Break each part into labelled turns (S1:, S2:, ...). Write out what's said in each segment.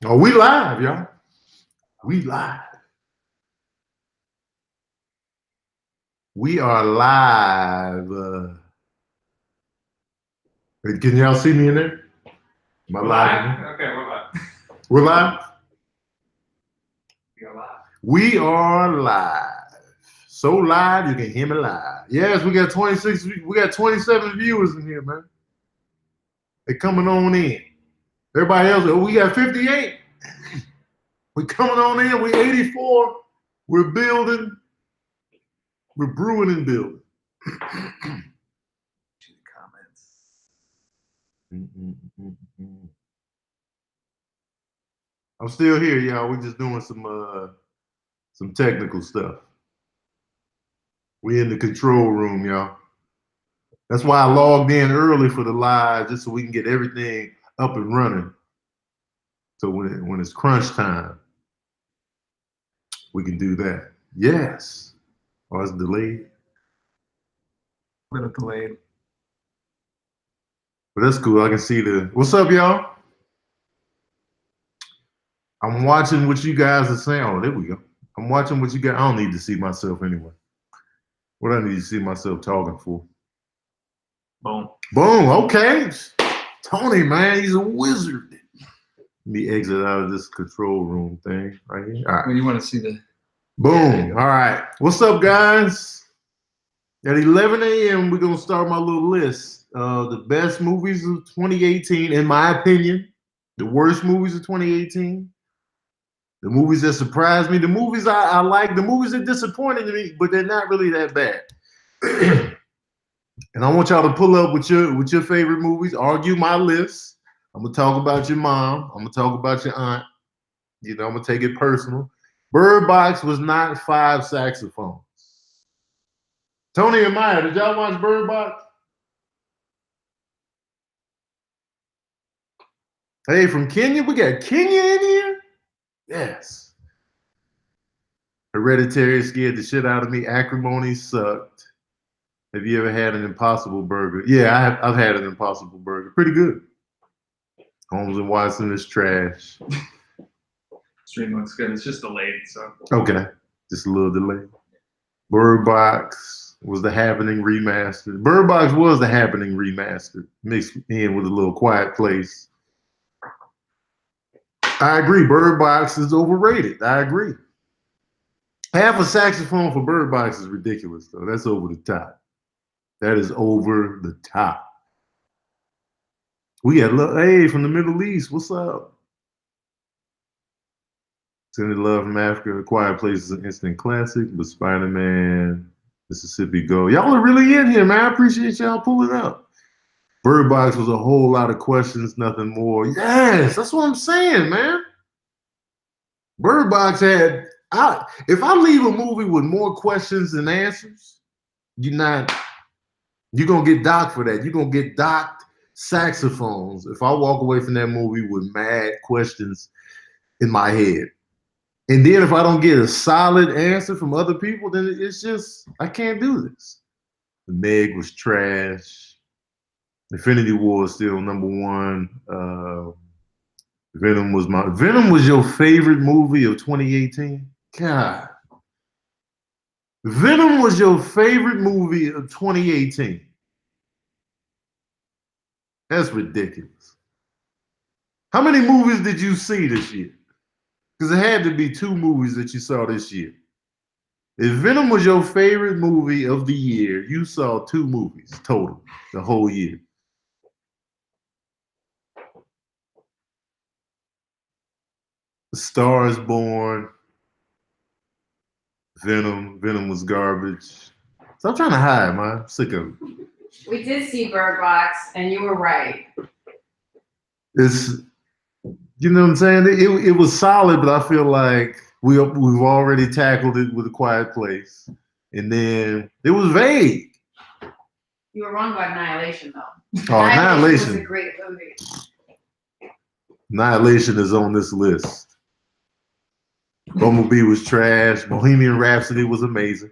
S1: Oh, we live, y'all. We live. We are live. Can y'all see me in there? Am I live?
S2: Okay, we're live.
S1: We're live?
S2: We are live.
S1: We are live. So live you can hear me live. Yes, we got 26, we got 27 viewers in here, man. They're coming on in. Everybody else, we got 58. We're coming on in. We're 84. We're building. We're brewing and building. Comments. I'm still here, y'all. We're just doing some technical stuff. We in the control room, y'all. That's why I logged in early for the live, just so we can get everything up and running. So when it's crunch time, we can do that. Yes. Oh, it's delayed.
S2: A little delayed.
S1: But that's cool. I can see the. What's up, y'all? I'm watching what you guys are saying. Oh, there we go. I'm watching what you guys. I don't need to see myself anyway. What I need to see myself talking for?
S2: Boom.
S1: Boom. Okay. Tony, man, he's a wizard. Let me exit out of this control room thing right here. All right.
S2: Well, you want to see the.
S1: Boom. All right. What's up, guys? At 11 a.m., we're going to start my little list of the best movies of 2018, in my opinion. The worst movies of 2018. The movies that surprised me. The movies I like. The movies that disappointed me, but they're not really that bad. And I want y'all to pull up with your favorite movies. Argue my list. I'm going to talk about your mom. I'm going to talk about your aunt. You know, I'm going to take it personal. Bird Box was not 5 saxophones. Tony and Maya, did y'all watch Bird Box? Hey, from Kenya? We got Kenya in here? Yes. Hereditary scared the shit out of me. Acrimony sucked. Have you ever had an Impossible Burger? Yeah, I've had an Impossible Burger. Pretty good. Holmes and Watson is trash.
S2: Stream looks good. It's just delayed, so.
S1: Okay, just a little delay. Bird Box was the Happening remastered. Bird Box was the Happening remastered, mixed in with a little Quiet Place. I agree. Bird Box is overrated. I agree. Half a saxophone for Bird Box is ridiculous, though. That's over the top. That is over the top. We got love. Hey, from the Middle East. What's up? Sending Love from Africa. A Quiet Place is an instant classic, but Spider-Man, Mississippi Go. Y'all are really in here, man. I appreciate y'all pulling up. Bird Box was a whole lot of questions, nothing more. Yes, that's what I'm saying, man. Bird Box had. If I leave a movie with more questions than answers, you're gonna get docked for that. You're gonna get docked saxophones if I walk away from that movie with mad questions in my head. And then if I don't get a solid answer from other people, then it's just, I can't do this. The Meg was trash. Infinity War is still #1. Venom was your favorite movie of 2018? God. Venom was your favorite movie of 2018. That's ridiculous. How many movies did you see this year? Because it had to be 2 movies that you saw this year. If Venom was your favorite movie of the year, you saw 2 movies total the whole year. A Star is Born, Venom was garbage. So I'm trying to hide, man. I'm sick of it.
S3: We did see Bird Box, and you were right.
S1: It's, you know what I'm saying? It was solid, but I feel like we've already tackled it with A Quiet Place. And then it was vague.
S3: You were wrong about Annihilation, though.
S1: Oh, Annihilation
S3: was a great movie.
S1: Annihilation is on this list. Bumblebee was trash. Bohemian Rhapsody was amazing.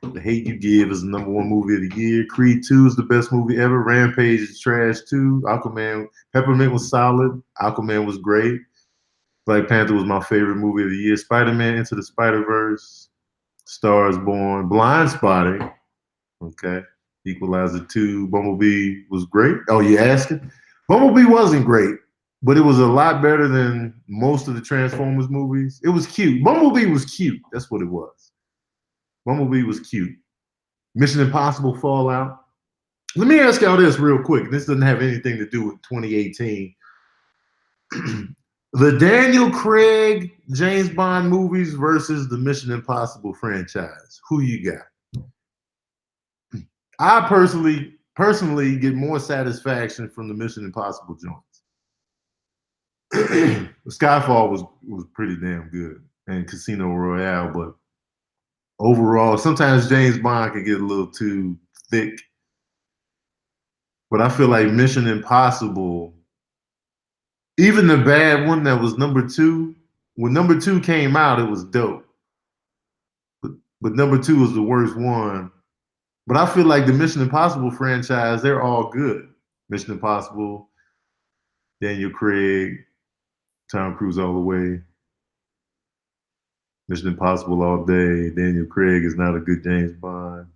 S1: The Hate You Give is the #1 movie of the year. Creed 2 is the best movie ever. Rampage is trash too. Aquaman, Peppermint was solid. Aquaman was great. Black Panther was my favorite movie of the year. Spider-Man Into the Spider-Verse, Stars Born, Blind Spotting, okay. Equalizer 2, Bumblebee was great. Oh, you asking? Bumblebee wasn't great, but it was a lot better than most of the Transformers movies. It was cute. Bumblebee was cute. That's what it was. Bumblebee was cute. Mission Impossible Fallout. Let me ask y'all this real quick. This doesn't have anything to do with 2018. The Daniel Craig James Bond movies versus the Mission Impossible franchise. Who you got? I personally get more satisfaction from the Mission Impossible joints. Skyfall was pretty damn good, and Casino Royale, but overall, sometimes James Bond can get a little too thick. But I feel like Mission Impossible, even the bad one that was number 2, when number 2 came out, it was dope. But number 2 was the worst one. But I feel like the Mission Impossible franchise, they're all good. Mission Impossible, Daniel Craig, Tom Cruise all the way. Mission Impossible all day. Daniel Craig is not a good James Bond.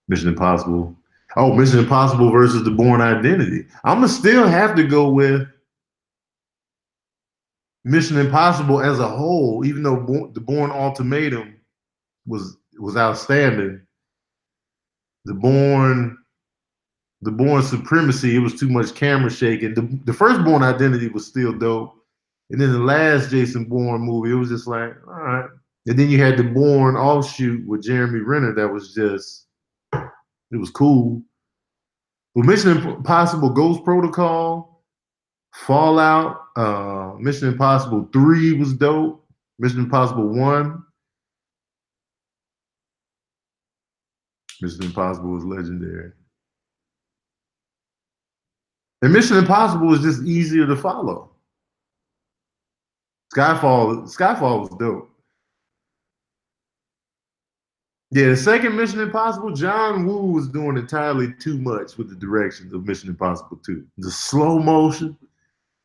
S1: Mission Impossible. Oh, Mission Impossible versus The Bourne Identity. I'm going to still have to go with Mission Impossible as a whole, even though The Bourne Ultimatum was outstanding. The Bourne Supremacy, it was too much camera shaking. The first Bourne Identity was still dope. And then the last Jason Bourne movie, it was just like, all right. And then you had the Bourne offshoot with Jeremy Renner that was just, it was cool. But Mission Impossible Ghost Protocol, Fallout, Mission Impossible 3 was dope. Mission Impossible 1. Mission Impossible was legendary. And Mission Impossible was just easier to follow. Skyfall was dope. Yeah, the second Mission Impossible, John Woo was doing entirely too much with the direction of Mission Impossible 2. The slow motion,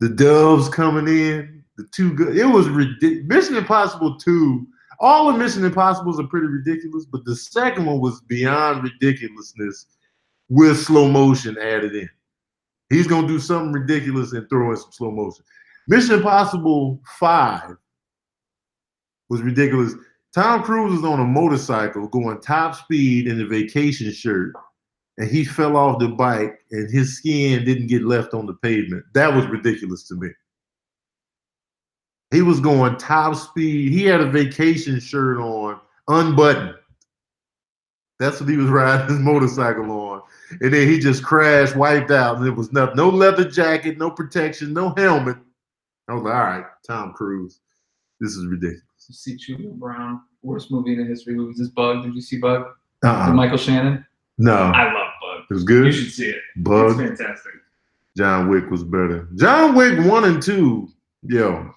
S1: the doves coming in, the too good. It was ridiculous. Mission Impossible 2, all the Mission Impossibles are pretty ridiculous, but the second one was beyond ridiculousness with slow motion added in. He's going to do something ridiculous and throw in some slow motion. Mission Impossible 5 was ridiculous. Tom Cruise was on a motorcycle going top speed in a vacation shirt, and he fell off the bike, and his skin didn't get left on the pavement. That was ridiculous to me. He was going top speed. He had a vacation shirt on, unbuttoned. That's what he was riding his motorcycle on. And then he just crashed, wiped out, and there was nothing. No leather jacket, no protection, no helmet. I was like, all right, Tom Cruise, this is ridiculous.
S2: You see Julia Brown, worst movie in the history of movies is Bug. Did you see Bug? With Michael Shannon?
S1: No.
S2: I love Bug.
S1: It was good?
S2: You should see it.
S1: Bug?
S2: It's fantastic.
S1: John Wick was better. John Wick 1 and 2, yo,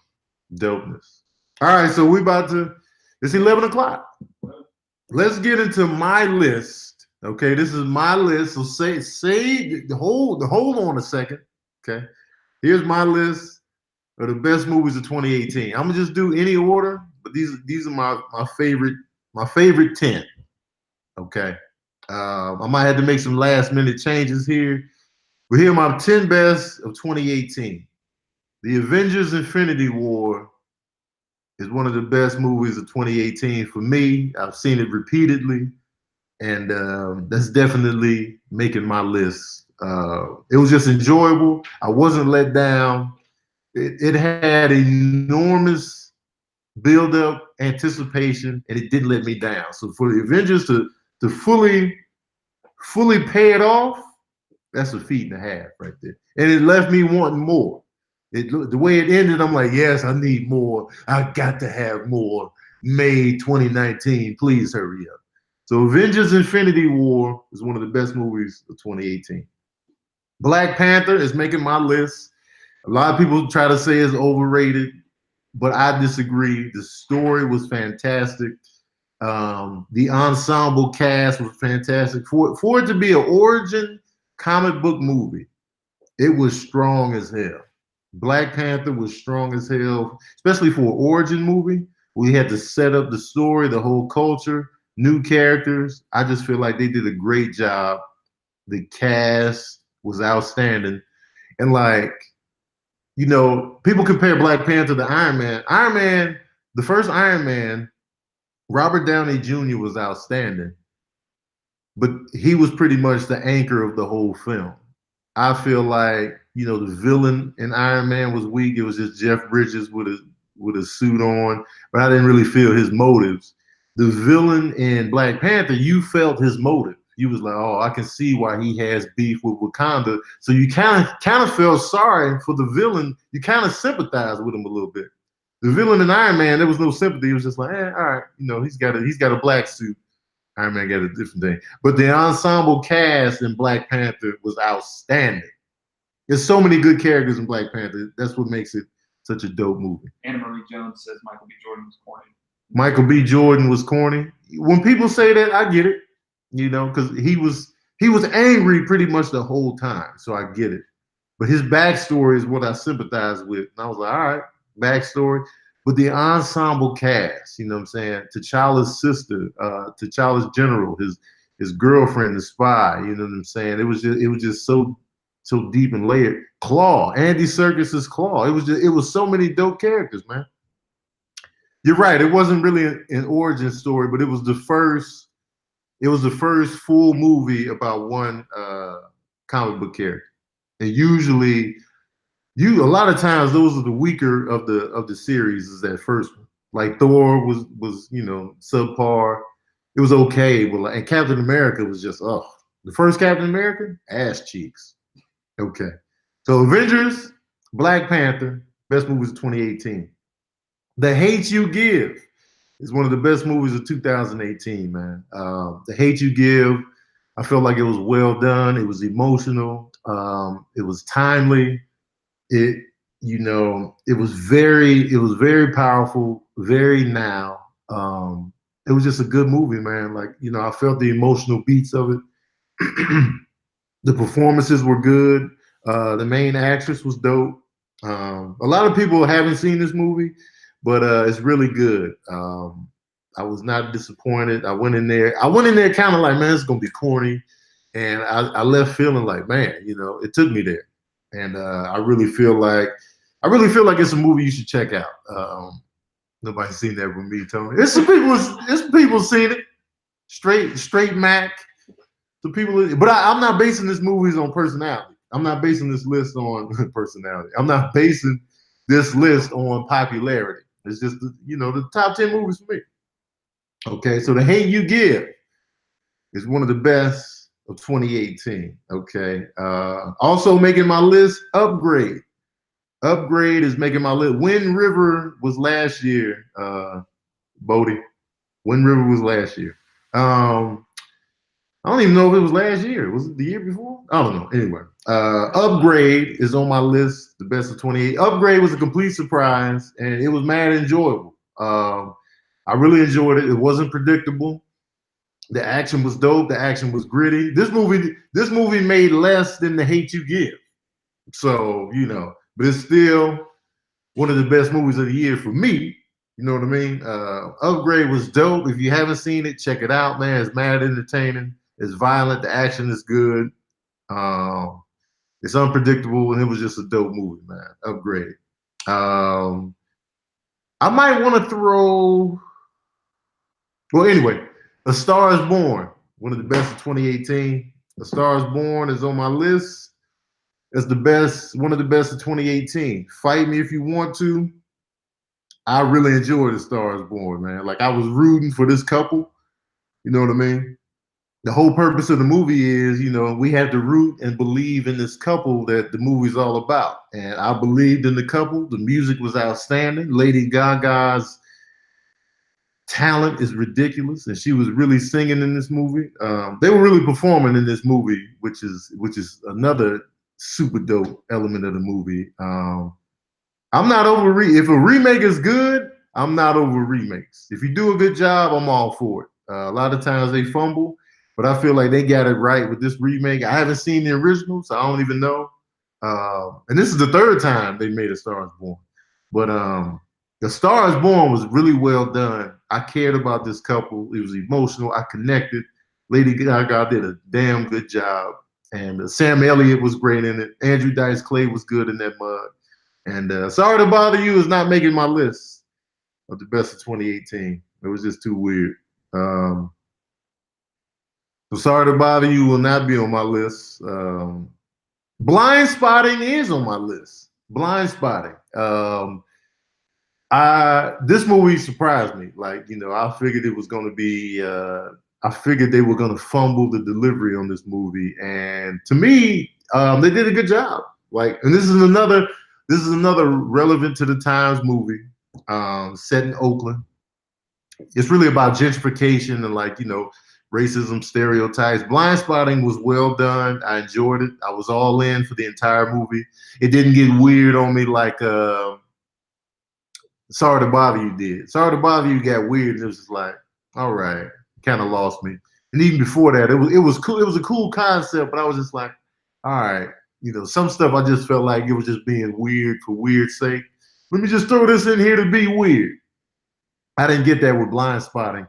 S1: dopeness. All right, so it's 11 o'clock. Let's get into my list. Okay, this is my list. So hold on a second. Okay, here's my list of the best movies of 2018. I'm gonna just do any order, but these are my favorite 10. Okay, I might have to make some last minute changes here, but here are my 10 best of 2018. The Avengers Infinity War is one of the best movies of 2018 for me. I've seen it repeatedly, and that's definitely making my list. It was just enjoyable. I wasn't let down. It had enormous build-up, anticipation, and it didn't let me down. So for the Avengers to fully pay it off, that's a feat and a half right there. And it left me wanting more. The way it ended, I'm like, yes, I need more. I got to have more. May 2019, please hurry up. So Avengers Infinity War is one of the best movies of 2018. Black Panther is making my list. A lot of people try to say it's overrated, but I disagree. The story was fantastic. The ensemble cast was fantastic. For it to be an origin comic book movie, it was strong as hell. Black Panther was strong as hell, especially for an origin movie. We had to set up the story, the whole culture, new characters. I just feel like they did a great job. The cast was outstanding. And like, you know, people compare Black Panther to Iron Man. Iron Man, the first Iron Man, Robert Downey Jr. was outstanding, but he was pretty much the anchor of the whole film. I feel like, you know, the villain in Iron Man was weak. It was just Jeff Bridges with a suit on, but I didn't really feel his motives. The villain in Black Panther, you felt his motive. You was like, oh, I can see why he has beef with Wakanda. So you kind of felt sorry for the villain. You kind of sympathized with him a little bit. The villain in Iron Man, there was no sympathy. It was just like, all right, you know, he's got a black suit. Iron Man got a different thing. But the ensemble cast in Black Panther was outstanding. There's so many good characters in Black Panther. That's what makes it such a dope movie.
S2: Anna Marie Jones says Michael B. Jordan was corny.
S1: Michael B. Jordan was corny. When people say that, I get it. You know, because he was angry pretty much the whole time. So I get it. But his backstory is what I sympathize with. And I was like, all right, backstory. But the ensemble cast, you know what I'm saying? T'Challa's sister, T'Challa's general, his girlfriend, the spy, you know what I'm saying? It was just so deep and layered. Claw, Andy Serkis's Claw. It was so many dope characters, man. You're right. It wasn't really an origin story, but it was the first full movie about one comic book character. And usually, a lot of times those are the weaker of the series. Is that first one? Like Thor was you know, subpar. It was okay, but and Captain America was just the first Captain America, ass cheeks. Okay, so Avengers, Black Panther, best movies of 2018. The Hate You Give is one of the best movies of 2018, man. The Hate You Give, I felt like it was well done. It was emotional. It was timely. It was very powerful, very now. It was just a good movie, man. Like, you know, I felt the emotional beats of it. The performances were good. The main actress was dope. A lot of people haven't seen this movie, but it's really good. I was not disappointed. I went in there kind of like, man, it's gonna be corny, and I left feeling like, man, you know, it took me there, and I really feel like it's a movie you should check out. Nobody's seen that with me, Tony. It's people seen it. Straight Mac. The people, but I'm not basing this movies on personality. I'm not basing this list on personality. I'm not basing this list on popularity. It's just the top 10 movies for me. Okay, so The Hate You Give is one of the best of 2018. Okay, also making my list, Upgrade. Upgrade is making my list. Wind River was last year, Bodie. Wind River was last year. I don't even know if it was last year. Was it the year before? I don't know. Anyway, Upgrade is on my list, the best of 28. Upgrade was a complete surprise, and it was mad enjoyable. I really enjoyed it. It wasn't predictable. The action was dope. The action was gritty. This movie made less than The Hate You Give. So, but it's still one of the best movies of the year for me. You know what I mean? Upgrade was dope. If you haven't seen it, check it out, man. It's mad entertaining. It's violent. The action is good. It's unpredictable, and it was just a dope movie, man. Upgrade. I might want to throw. Well, anyway, A Star Is Born, one of the best of 2018. A Star Is Born is on my list. It's one of the best of 2018. Fight me if you want to. I really enjoyed A Star Is Born, man. Like, I was rooting for this couple. You know what I mean? The whole purpose of the movie is, we have to root and believe in this couple that the movie's all about. And I believed in the couple. The music was outstanding. Lady Gaga's talent is ridiculous, and she was really singing in this movie. They were really performing in this movie, which is another super dope element of the movie. I'm not over if a remake is good, I'm not over remakes. If you do a good job, I'm all for it. A lot of times they fumble, but I feel like they got it right with this remake. I haven't seen the original, so I don't even know. And this is the third time they made A Star Is Born. But The Star Is Born was really well done. I cared about this couple. It was emotional. I connected. Lady Gaga did a damn good job. And Sam Elliott was great in it. Andrew Dice Clay was good in that mug. And Sorry to Bother You is not making my list of the best of 2018. It was just too weird. So Sorry to Bother You will not be on my list. Blind Spotting is on my list. Blind Spotting. This movie surprised me. Like, you know, I figured it was going to be. I figured they were going to fumble the delivery on this movie, and to me, they did a good job. Like, and this is another relevant to the times movie, set in Oakland. It's really about gentrification and, like, you know, racism, stereotypes. Blind Spotting was well done. I enjoyed it. I was all in for the entire movie. It didn't get weird on me like Sorry to Bother You did. Sorry to Bother You got weird, and it was just like, all right, kind of lost me. And even before that, it was cool. It was a cool concept, but I was just like, all right, you know, some stuff I just felt like it was just being weird for weird's sake. Let me just throw this in here to be weird. I didn't get that with Blind Spotting.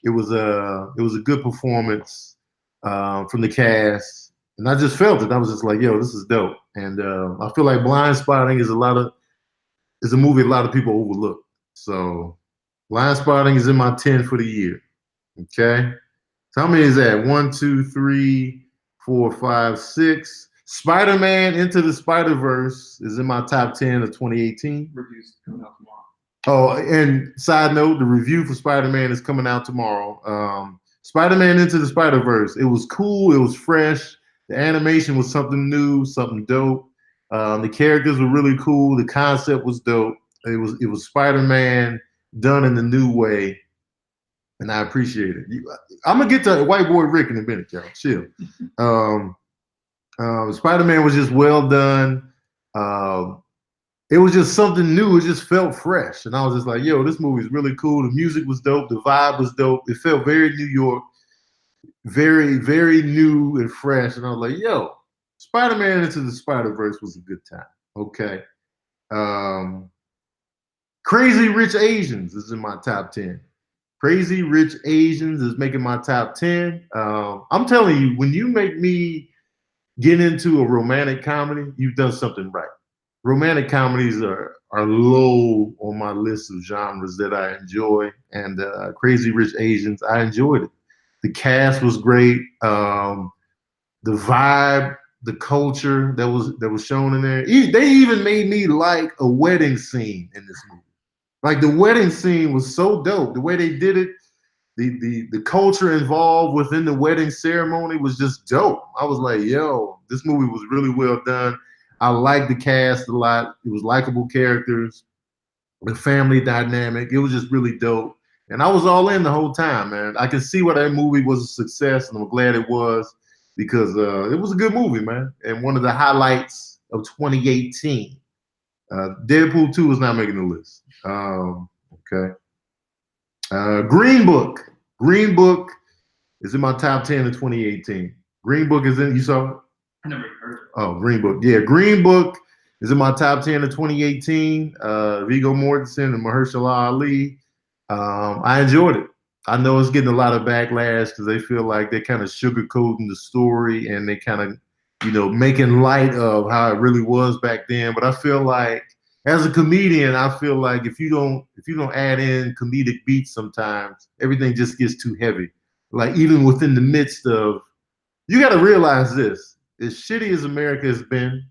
S1: It was a good performance from the cast, and I just felt it. I was just like, yo, this is dope. And I feel like Blind Spotting is a movie a lot of people overlook. So Blind Spotting is in my 10 for the year. Okay. So how many is that? 1, 2, 3, 4, 5, 6. Spider-Man Into the Spider-Verse is in my top 10 of 2018.
S2: Reviews coming out tomorrow.
S1: Oh, and side note, the review for Spider-Man is coming out tomorrow. Spider-Man Into the Spider-Verse. It was cool. It was fresh. The animation was something new, something dope. The characters were really cool. The concept was dope. It was Spider-Man done in a new way, and I appreciate it. I'm gonna get to White Boy Rick in a minute, y'all. Chill. Spider-Man was just well done. It was just something new. It just felt fresh, and I was just like, "Yo, this movie is really cool." The music was dope. The vibe was dope. It felt very New York, very, very new and fresh. And I was like, "Yo, Spider-Man Into the Spider-Verse was a good time." Okay. Crazy Rich Asians is in my top 10. Crazy Rich Asians is making my top 10. I'm telling you, when you make me get into a romantic comedy, you've done something right. Romantic comedies are low on my list of genres that I enjoy, and Crazy Rich Asians, I enjoyed it. The cast was great. The vibe, the culture that was shown in there. They even made me like a wedding scene in this movie. Like, the wedding scene was so dope. The way they did it, the culture involved within the wedding ceremony was just dope. I was like, yo, this movie was really well done. I liked the cast a lot. It was likable characters, the family dynamic. It was just really dope. And I was all in the whole time, man. I can see why that movie was a success, and I'm glad it was, because it was a good movie, man. And one of the highlights of 2018. Deadpool 2 is not making the list. Okay. Green Book. Green Book is in my top 10 of 2018. Green Book is in, you saw it?
S2: I never even heard of it.
S1: Oh, Green Book. Yeah, Green Book is in my top 10 of 2018. Viggo Mortensen and Mahershala Ali. I enjoyed it. I know it's getting a lot of backlash because they feel like they're kind of sugarcoating the story, and they kind of, you know, making light of how it really was back then. But I feel like, as a comedian, I feel like if you don't add in comedic beats sometimes, everything just gets too heavy. Like, even within the midst of, you got to realize this: as shitty as America has been,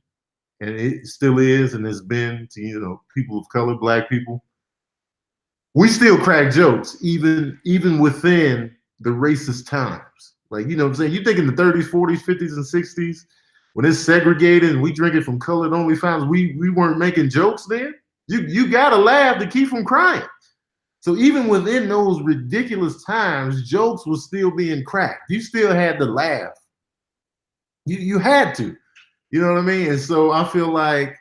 S1: and it still is, and has been to, you know, people of color, black people, we still crack jokes, even within the racist times. Like, you know what I'm saying? You think in the 30s, 40s, 50s, and 60s, when it's segregated and we drink it from colored only fountains, we weren't making jokes then? You gotta laugh to keep from crying. So even within those ridiculous times, jokes was still being cracked. You still had to laugh. You had to. You know what I mean? And so I feel like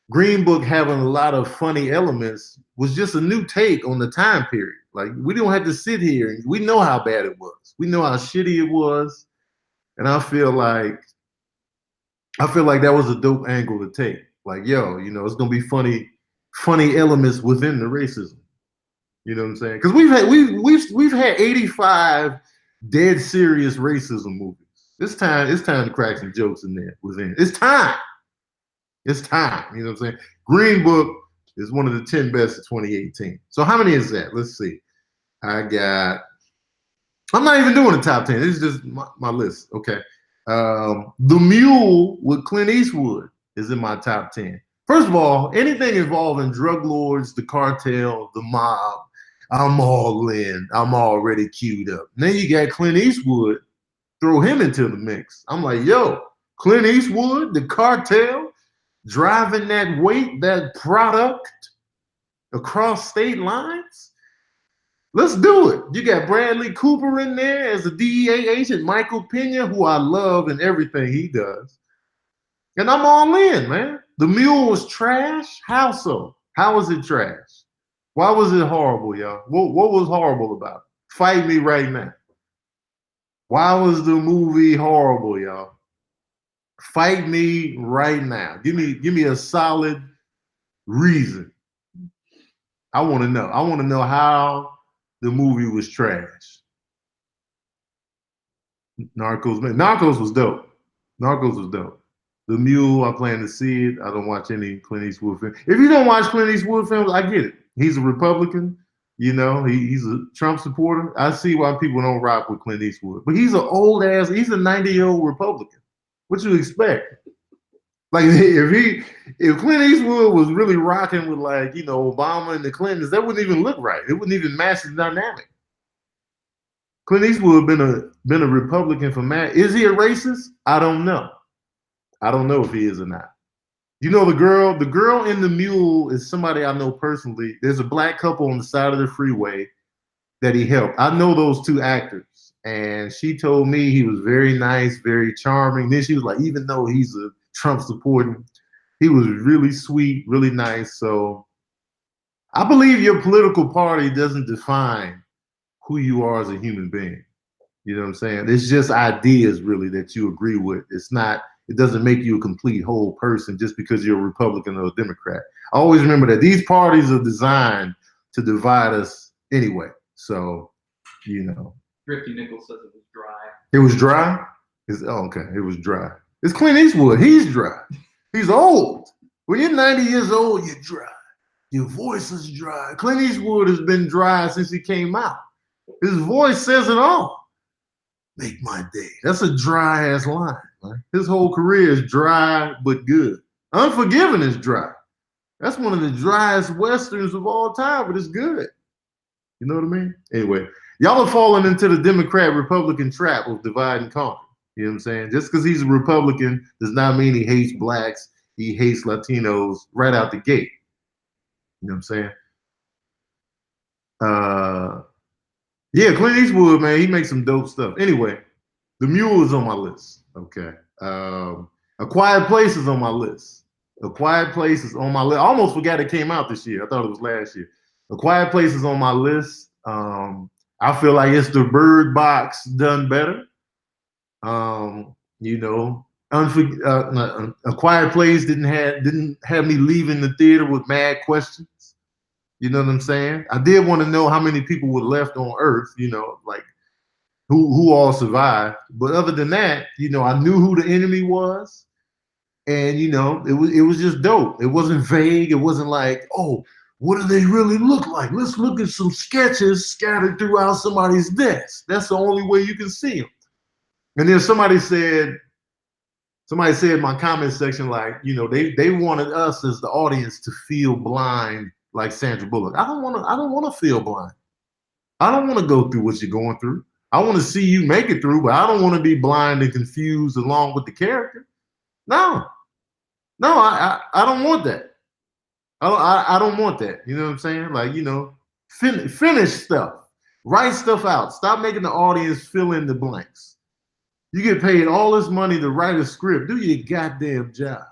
S1: Green Book having a lot of funny elements was just a new take on the time period. Like, we don't have to sit here, and we know how bad it was. We know how shitty it was. And I feel like I feel like that was a dope angle to take. Like, yo, you know, it's gonna be funny elements within the racism. You know what I'm saying? Because we've had 85 dead serious racism movies. It's time to crack some jokes in there within. It's time. It's time. You know what I'm saying? Green Book is one of the 10 best of 2018. So how many is that? Let's see. I'm not even doing the top 10. This is just my list. Okay. The Mule with Clint Eastwood is in my top 10. First of all, anything involving drug lords, the cartel, the mob, I'm all in. I'm already queued up. And then you got Clint Eastwood, throw him into the mix. I'm like, yo, Clint Eastwood, the cartel, driving that weight, that product across state lines. Let's do it. You got Bradley Cooper in there as a DEA agent, Michael Pena, who I love in everything he does. And I'm all in, man. The Mule was trash. How so? How was it trash? Why was it horrible, y'all? What was horrible about it? Fight me right now. Why was the movie horrible, y'all? Fight me right now. Give me a solid reason. I want to know. I want to know how the movie was trash. Narcos, man. Narcos was dope. Narcos was dope. The Mule, I plan to see it. I don't watch any Clint Eastwood films. If you don't watch Clint Eastwood films, I get it. He's a Republican. You know, he's a Trump supporter. I see why people don't rock with Clint Eastwood. But he's an old ass, he's a 90-year-old Republican. What you expect? Like if Clint Eastwood was really rocking with, like, you know, Obama and the Clintons, that wouldn't even look right. It wouldn't even match the dynamic. Clint Eastwood been a Republican for mad. Is he a racist? I don't know. I don't know if he is or not. You know, the girl in the Mule is somebody I know personally. There's a black couple on the side of the freeway that he helped. I know those two actors, and she told me he was very nice, very charming. Then she was like, even though he's a Trump supporting, he was really sweet, really nice. So I believe your political party doesn't define who you are as a human being. You know what I'm saying? It's just ideas really that you agree with. It doesn't make you a complete whole person just because you're a Republican or a Democrat. I always remember that these parties are designed to divide us anyway. So, you know.
S2: Thrifty Nichols says it was dry.
S1: It was dry? Okay, it was dry. It's Clint Eastwood. He's dry. He's old. When you're 90 years old, you're dry. Your voice is dry. Clint Eastwood has been dry since he came out. His voice says it all. Make my day. That's a dry ass line. Right? His whole career is dry but good. Unforgiven is dry. That's one of the driest westerns of all time, but it's good. You know what I mean? Anyway, y'all are falling into the Democrat-Republican trap of divide and conquer. You know what I'm saying? Just because he's a Republican does not mean he hates blacks. He hates Latinos right out the gate. You know what I'm saying? Yeah, Clint Eastwood, man, he makes some dope stuff. Anyway, The Mule is on my list. Okay. A Quiet Place is on my list. A Quiet Place is on my list. I almost forgot it came out this year. I thought it was last year. A Quiet Place is on my list. I feel like it's the Bird Box done better. You know, A Quiet Place didn't have me leaving the theater with mad questions. You know what I'm saying? I did want to know how many people were left on Earth, you know, like who all survived. But other than that, you know, I knew who the enemy was. And, you know, it was just dope. It wasn't vague. It wasn't like, oh, what do they really look like? Let's look at some sketches scattered throughout somebody's desk. That's the only way you can see them. And then somebody said in my comment section, like, you know, they wanted us as the audience to feel blind like Sandra Bullock. I don't want to feel blind. I don't want to go through what you're going through. I want to see you make it through, but I don't want to be blind and confused along with the character. No, I don't want that. I don't want that. You know what I'm saying? Like, you know, finish stuff, write stuff out. Stop making the audience fill in the blanks. You get paid all this money to write a script. Do your goddamn job.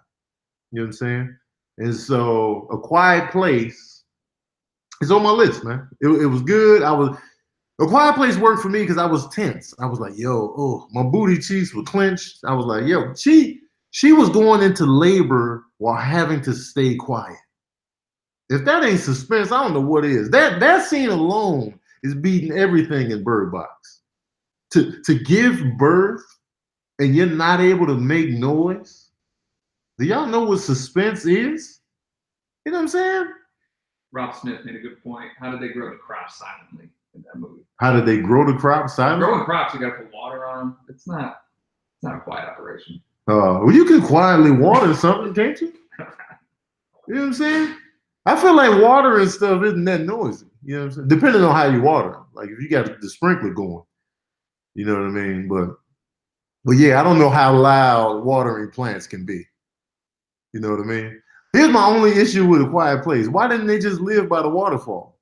S1: You know what I'm saying? And so, A Quiet Place is on my list, man. It was good. A Quiet Place worked for me because I was tense. I was like, yo, my booty cheeks were clenched. I was like, yo, She was going into labor while having to stay quiet. If that ain't suspense, I don't know what is. That scene alone is beating everything in Bird Box. To give birth and you're not able to make noise. Do y'all know what suspense is? You know what I'm saying?
S2: Rob Smith made a good point. How did they grow the crops silently in that movie?
S1: How did they grow the crop silently?
S2: Growing crops, you got to put water on them. It's not a quiet operation.
S1: Well, you can quietly water something, can't you? You know what I'm saying? I feel like water and stuff isn't that noisy. You know what I'm saying? Depending on how you water them. Like if you got the sprinkler going, you know what I mean? But yeah, I don't know how loud watering plants can be. You know what I mean? Here's my only issue with A Quiet Place. Why didn't they just live by the waterfall?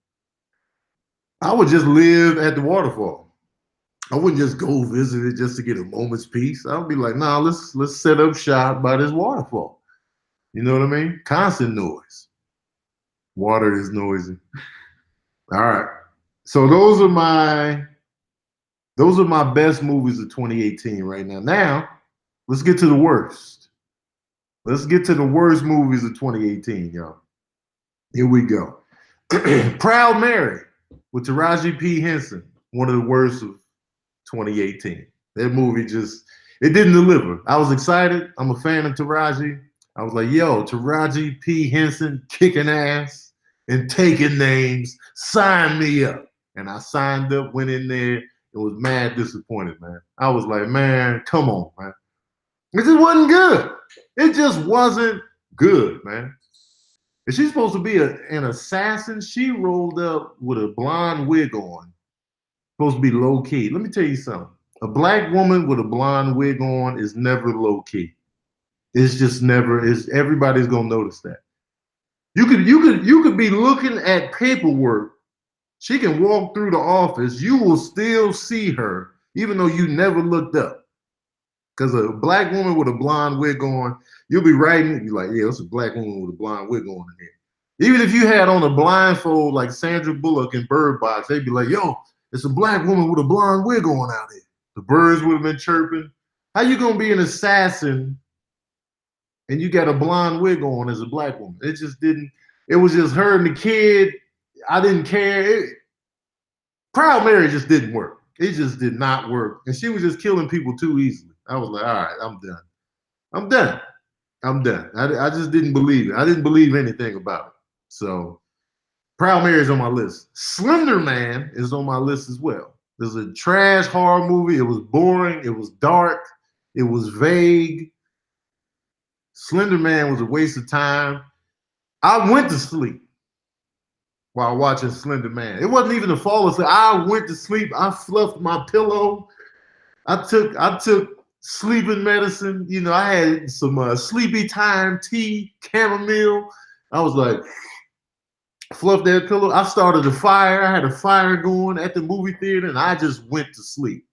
S1: I would just live at the waterfall. I wouldn't just go visit it just to get a moment's peace. I would be like, nah, let's set up shop by this waterfall. You know what I mean? Constant noise. Water is noisy. All right. So those are my best movies of 2018 right now. Now, let's get to the worst. Let's get to the worst movies of 2018, y'all. Here we go. Proud Mary with Taraji P. Henson, one of the worst of 2018. That movie it didn't deliver. I was excited. I'm a fan of Taraji. I was like, yo, Taraji P. Henson kicking ass and taking names. Sign me up. And I signed up, went in there, and was mad disappointed, man. I was like, man, come on, man. It just wasn't good. It just wasn't good, man. If she's supposed to be an assassin, she rolled up with a blonde wig on. Supposed to be low key. Let me tell you something. A black woman with a blonde wig on is never low key. It's just never. Everybody's gonna notice that. You could be looking at paperwork. She can walk through the office. You will still see her, even though you never looked up. Because a black woman with a blonde wig on, you'll be writing, you're like, yeah, it's a black woman with a blonde wig on in here. Even if you had on a blindfold like Sandra Bullock in Bird Box, they'd be like, yo, it's a black woman with a blonde wig on out here. The birds would have been chirping. How you gonna be an assassin and you got a blonde wig on as a black woman? It just didn't, it was just her and the kid. I didn't care. Proud Mary just didn't work. It just did not work. And she was just killing people too easily. I was like, all right, I'm done. I'm done. I'm done. I just didn't believe it. I didn't believe anything about it. So Proud Mary is on my list. Slenderman is on my list as well. There's a trash horror movie. It was boring. It was dark. It was vague. Slenderman was a waste of time. I went to sleep while watching Slenderman. It wasn't even a fall asleep. I went to sleep. I fluffed my pillow. I took sleeping medicine. You know, I had some sleepy time tea, chamomile. I was like, fluffed that pillow. I started a fire. I had a fire going at the movie theater, and I just went to sleep.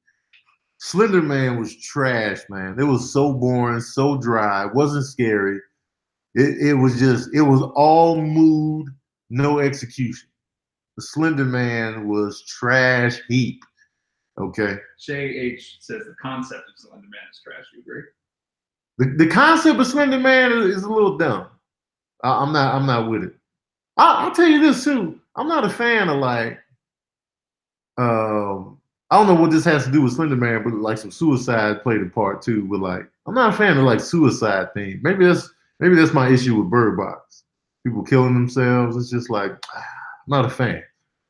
S1: Slenderman was trash, man. It was so boring, so dry. It wasn't scary. It was all mood, no execution. The Slenderman was trash heap. Okay.
S2: Shay H says the concept of Slenderman is trash. You agree?
S1: The concept of Slenderman is a little dumb. I'm not with it. I'll tell you this too. I'm not a fan of like, I don't know what this has to do with Slenderman, but like some suicide played a part too. But like, I'm not a fan of like suicide things. Maybe that's my issue with Bird Box. People killing themselves. It's just like, I'm not a fan.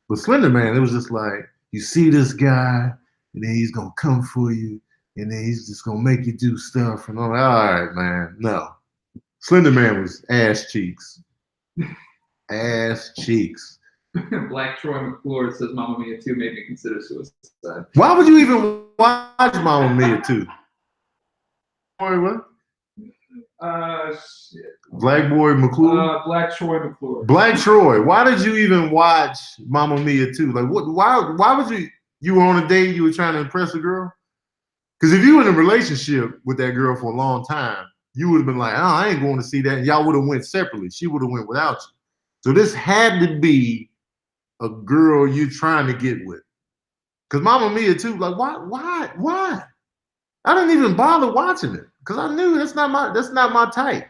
S1: But Slenderman, it was just like, you see this guy, and then he's gonna come for you, and then he's just gonna make you do stuff. And I'm like, all right, man, no. Slenderman was ass cheeks. Ass cheeks.
S2: Black Troy McClure says Mamma Mia 2 made me consider suicide.
S1: Why would you even watch Mamma Mia 2? Boy, what?
S2: Shit.
S1: Black Boy McClure?
S2: Black Troy McClure.
S1: Black Troy. Why did you even watch Mamma Mia 2? Like, what? Why would you were on a date, you were trying to impress a girl? Because if you were in a relationship with that girl for a long time, you would have been like, oh, I ain't going to see that. And y'all would have went separately. She would have went without you. So this had to be a girl you trying to get with. Because Mamma Mia 2, like, why? I didn't even bother watching it. because I knew that's not my type.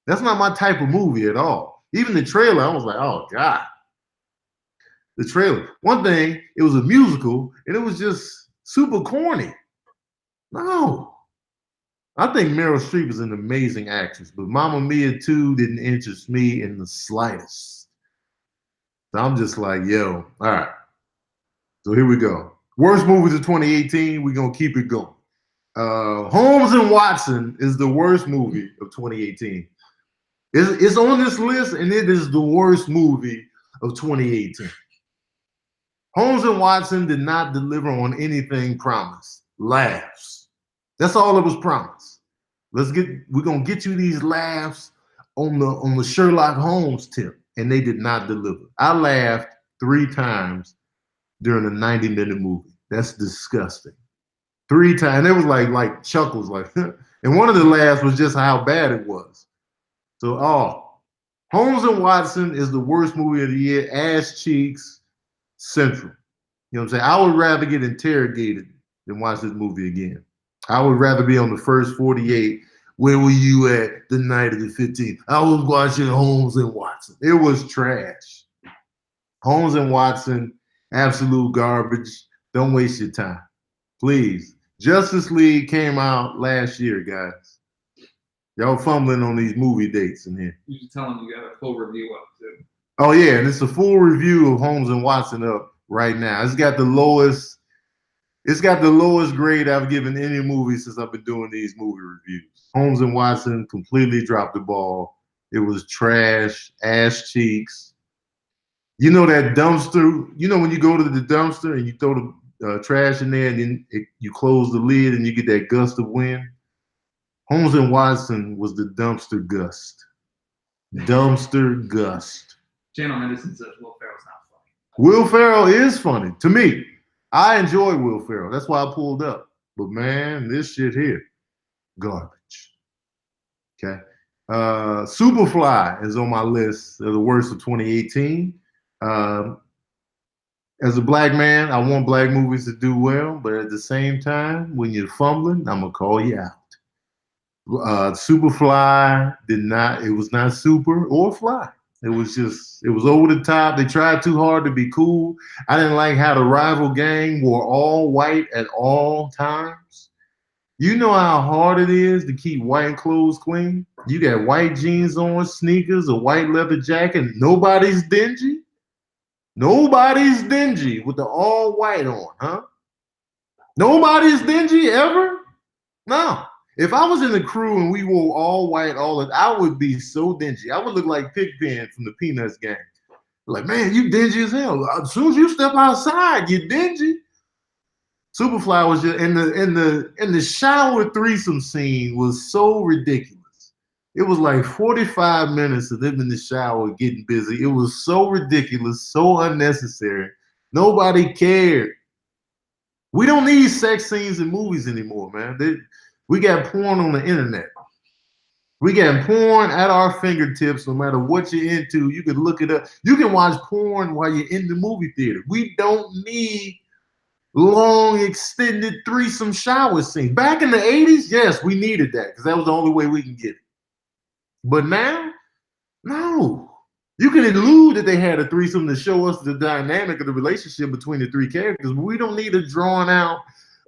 S1: That's not my type of movie at all. Even the trailer, I was like, oh God. The trailer. One thing, it was a musical, and it was just super corny. No. I think Meryl Streep is an amazing actress, but Mamma Mia 2 didn't interest me in the slightest. So I'm just like, yo, all right. So here we go. Worst movies of 2018. We're going to keep it going. Holmes and Watson is the worst movie of 2018. It's on this list, and it is the worst movie of 2018. Holmes and Watson did not deliver on anything promised. Laughs. That's all it was promised. We're gonna get you these laughs on the Sherlock Holmes tip, and they did not deliver. I laughed 3 times during a 90-minute movie. That's disgusting. 3 times. And it was like chuckles, like, and one of the laughs was just how bad it was. So, Holmes and Watson is the worst movie of the year. Ass cheeks central. You know what I'm saying? I would rather get interrogated than watch this movie again. I would rather be on the first 48. Where were you at the night of the 15th? I was watching Holmes and Watson. It was trash. Holmes and Watson, absolute garbage. Don't waste your time. Please. Justice League came out last year, guys. Y'all fumbling on these movie dates in here.
S2: You should tell them you got a full review up, too.
S1: Oh, yeah, and it's a full review of Holmes and Watson up right now. It's got the lowest grade I've given any movie since I've been doing these movie reviews. Holmes and Watson completely dropped the ball. It was trash, ass cheeks. You know that dumpster, you know when you go to the dumpster and you throw the trash in there and then you close the lid and you get that gust of wind? Holmes and Watson was the dumpster gust. Dumpster gust.
S2: Channel Henderson says Will Ferrell's not funny.
S1: Will Ferrell is funny to me. I enjoy Will Ferrell. That's why I pulled up. But man, this shit here, garbage. Okay. Superfly is on my list of the worst of 2018. As a black man, I want black movies to do well, but at the same time, when you're fumbling, I'm gonna call you out. Superfly it was not super or fly. It was over the top. They tried too hard to be cool. I didn't like how the rival gang wore all white at all times. You know how hard it is to keep white clothes clean? You got white jeans on, sneakers, a white leather jacket. Nobody's dingy? Nobody's dingy with the all white on, huh? Nobody's dingy ever? No. If I was in the crew and we wore all white, I would be so dingy. I would look like Pigpen from the Peanuts gang. Like, man, you dingy as hell. As soon as you step outside, you're dingy. Superfly was just in the shower threesome scene was so ridiculous. It was like 45 minutes of them in the shower getting busy. It was so ridiculous, so unnecessary. Nobody cared. We don't need sex scenes in movies anymore, man. We got porn on the internet. We got porn at our fingertips. No matter what you're into, you can look it up. You can watch porn while you're in the movie theater. We don't need long, extended threesome shower scenes. Back in the 80s, yes, we needed that because that was the only way we can get it. But now, no. You can allude that they had a threesome to show us the dynamic of the relationship between the 3 characters, but we don't need a drawn out,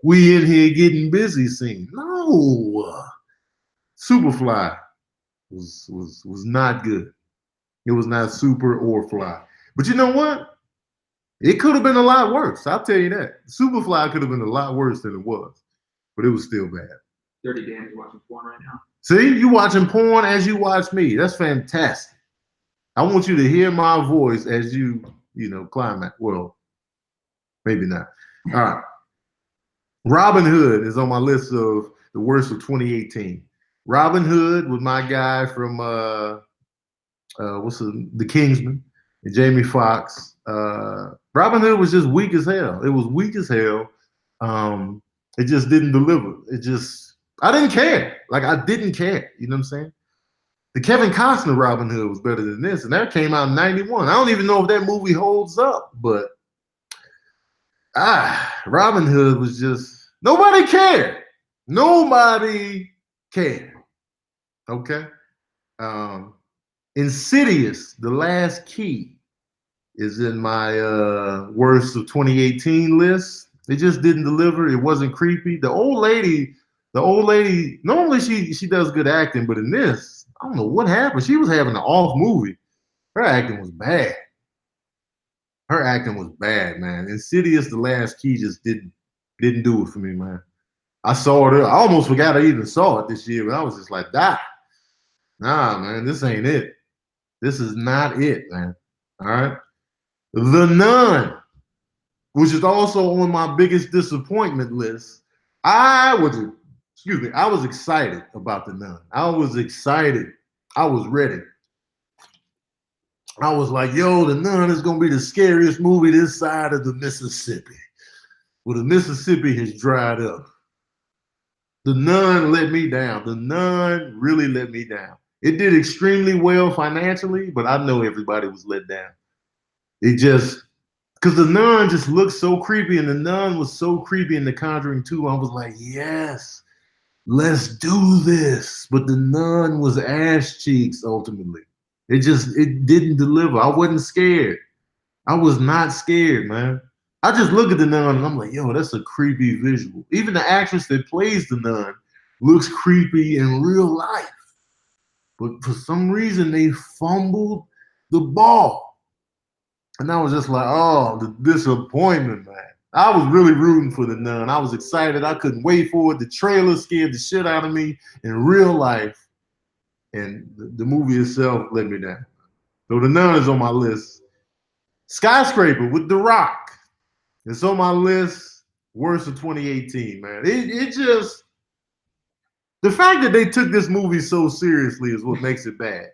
S1: we in here getting busy scene. No. Superfly was not good. It was not super or fly. But you know what? It could have been a lot worse. I'll tell you that. Superfly could have been a lot worse than it was, but it was still bad.
S2: Dirty Dan is watching porn right now.
S1: See, you watching porn as you watch me. That's fantastic. I want you to hear my voice as you climax. Well, maybe not. All right. Robin Hood is on my list of the worst of 2018. Robin Hood was my guy from The Kingsman and Jamie Foxx. Robin Hood was just weak as hell. It was weak as hell. It just didn't deliver. I didn't care. Like, I didn't care. You know what I'm saying? The Kevin Costner Robin Hood was better than this, and that came out in 91. I don't even know if that movie holds up, but Robin Hood was just, nobody cared. Nobody care. Okay. Insidious, The Last Key, is in my worst of 2018 list. It just didn't deliver. It wasn't creepy. The old lady, normally she does good acting, but in this, I don't know what happened. She was having an off movie. Her acting was bad. Her acting was bad, man. Insidious, The Last Key just didn't do it for me, man. I saw it. I almost forgot I even saw it this year, but I was just like, nah, man, this ain't it. This is not it, man. All right. The Nun, which is also on my biggest disappointment list. I was excited about The Nun. I was excited. I was ready. I was like, yo, The Nun is going to be the scariest movie this side of the Mississippi. Well, the Mississippi has dried up. The Nun let me down. The Nun really let me down. It did extremely well financially, but I know everybody was let down. It just, because The Nun just looked so creepy, and The Nun was so creepy in The Conjuring 2. I was like, yes, let's do this. But The Nun was ass cheeks ultimately. It didn't deliver. I wasn't scared. I was not scared, man. I just look at The Nun and I'm like, yo, that's a creepy visual. Even the actress that plays The Nun looks creepy in real life. But for some reason, they fumbled the ball. And I was just like, oh, the disappointment, man. I was really rooting for The Nun. I was excited. I couldn't wait for it. The trailer scared the shit out of me in real life. And the movie itself let me down. So The Nun is on my list. Skyscraper with The Rock. It's on my list. Worst of 2018, man. It just, the fact that they took this movie so seriously is what makes it bad.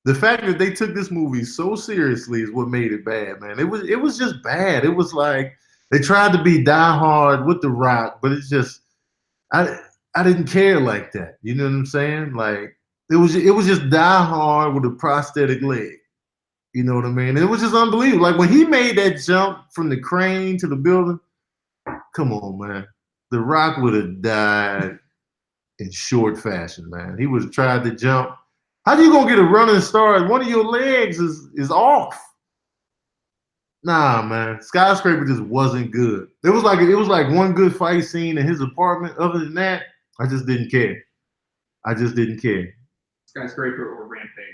S1: The fact that they took this movie so seriously is what made it bad, man. It was just bad. It was like they tried to be Die Hard with The Rock, but it's just, I didn't care like that. You know what I'm saying? Like it was just Die Hard with a prosthetic leg. You know what I mean? It was just unbelievable. Like when he made that jump from the crane to the building, come on, man. The Rock would have died in short fashion, man. He would have tried to jump. How you gonna get a running start? One of your legs is off. Nah, man. Skyscraper just wasn't good. It was like one good fight scene in his apartment. Other than that, I just didn't care. I just didn't care.
S2: Skyscraper or Rampage?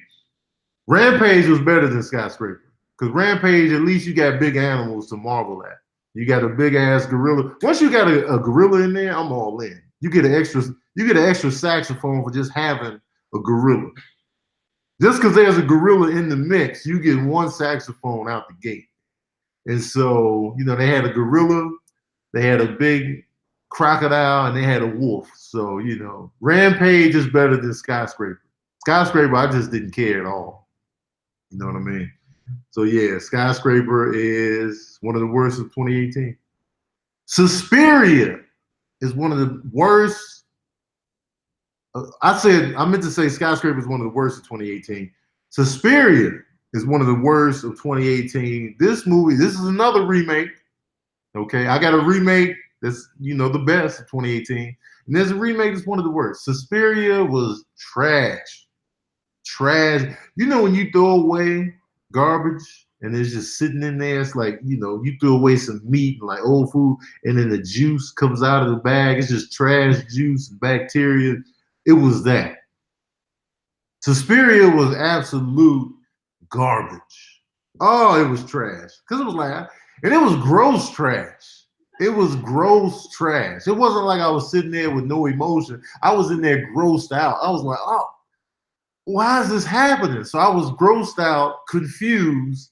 S1: Rampage was better than Skyscraper. Because Rampage, at least you got big animals to marvel at. You got a big ass gorilla. Once you got a gorilla in there, I'm all in. You get an extra saxophone for just having a gorilla. Just because there's a gorilla in the mix, you get one saxophone out the gate. And so, you know, they had a gorilla, they had a big crocodile, and they had a wolf. So, you know, Rampage is better than Skyscraper. Skyscraper, I just didn't care at all. You know what I mean? So, yeah, Skyscraper is one of the worst of 2018. Suspiria is one of the worst. I meant to say Skyscraper is one of the worst of 2018. Suspiria is one of the worst of 2018. This movie, this is another remake. Okay, I got a remake that's, you know, the best of 2018. And there's a remake that's one of the worst. Suspiria was trash. Trash. You know when you throw away garbage and it's just sitting in there, it's like, you know, you throw away some meat and like old food, and then the juice comes out of the bag. It's just trash juice and bacteria. It was that. Suspiria was absolute garbage. Oh, it was trash. Because it was like, and it was gross trash. It was gross trash. It wasn't like I was sitting there with no emotion. I was in there grossed out. I was like, oh, why is this happening? So I was grossed out, confused,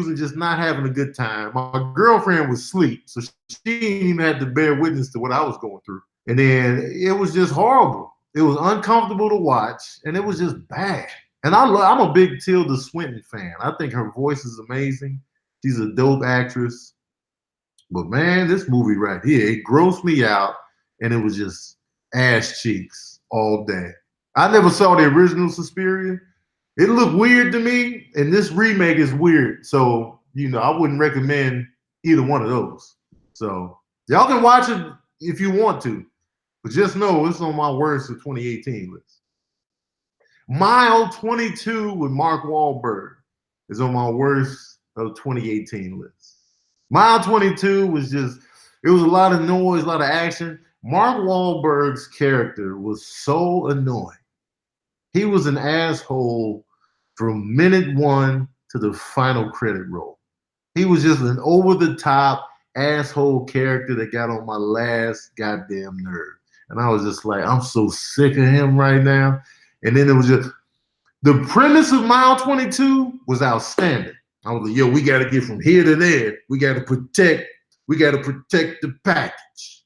S1: and just not having a good time. My girlfriend was asleep, so she didn't even have to bear witness to what I was going through. And then it was just horrible. It was uncomfortable to watch, and it was just bad. And I'm a big Tilda Swinton fan. I think her voice is amazing. She's a dope actress. But man, this movie right here, it grossed me out, and it was just ass cheeks all day. I never saw the original Suspiria. It looked weird to me, and this remake is weird. So, you know, I wouldn't recommend either one of those. So, y'all can watch it if you want to. But just know it's on my worst of 2018 list. Mile 22 with Mark Wahlberg is on my worst of 2018 list. Mile 22 was just, it was a lot of noise, a lot of action. Mark Wahlberg's character was so annoying. He was an asshole from minute one to the final credit roll. He was just an over-the-top asshole character that got on my last goddamn nerve. And I was just like, I'm so sick of him right now. And then it was just, the premise of Mile 22 was outstanding. I was like, yo, we got to get from here to there. We got to protect the package.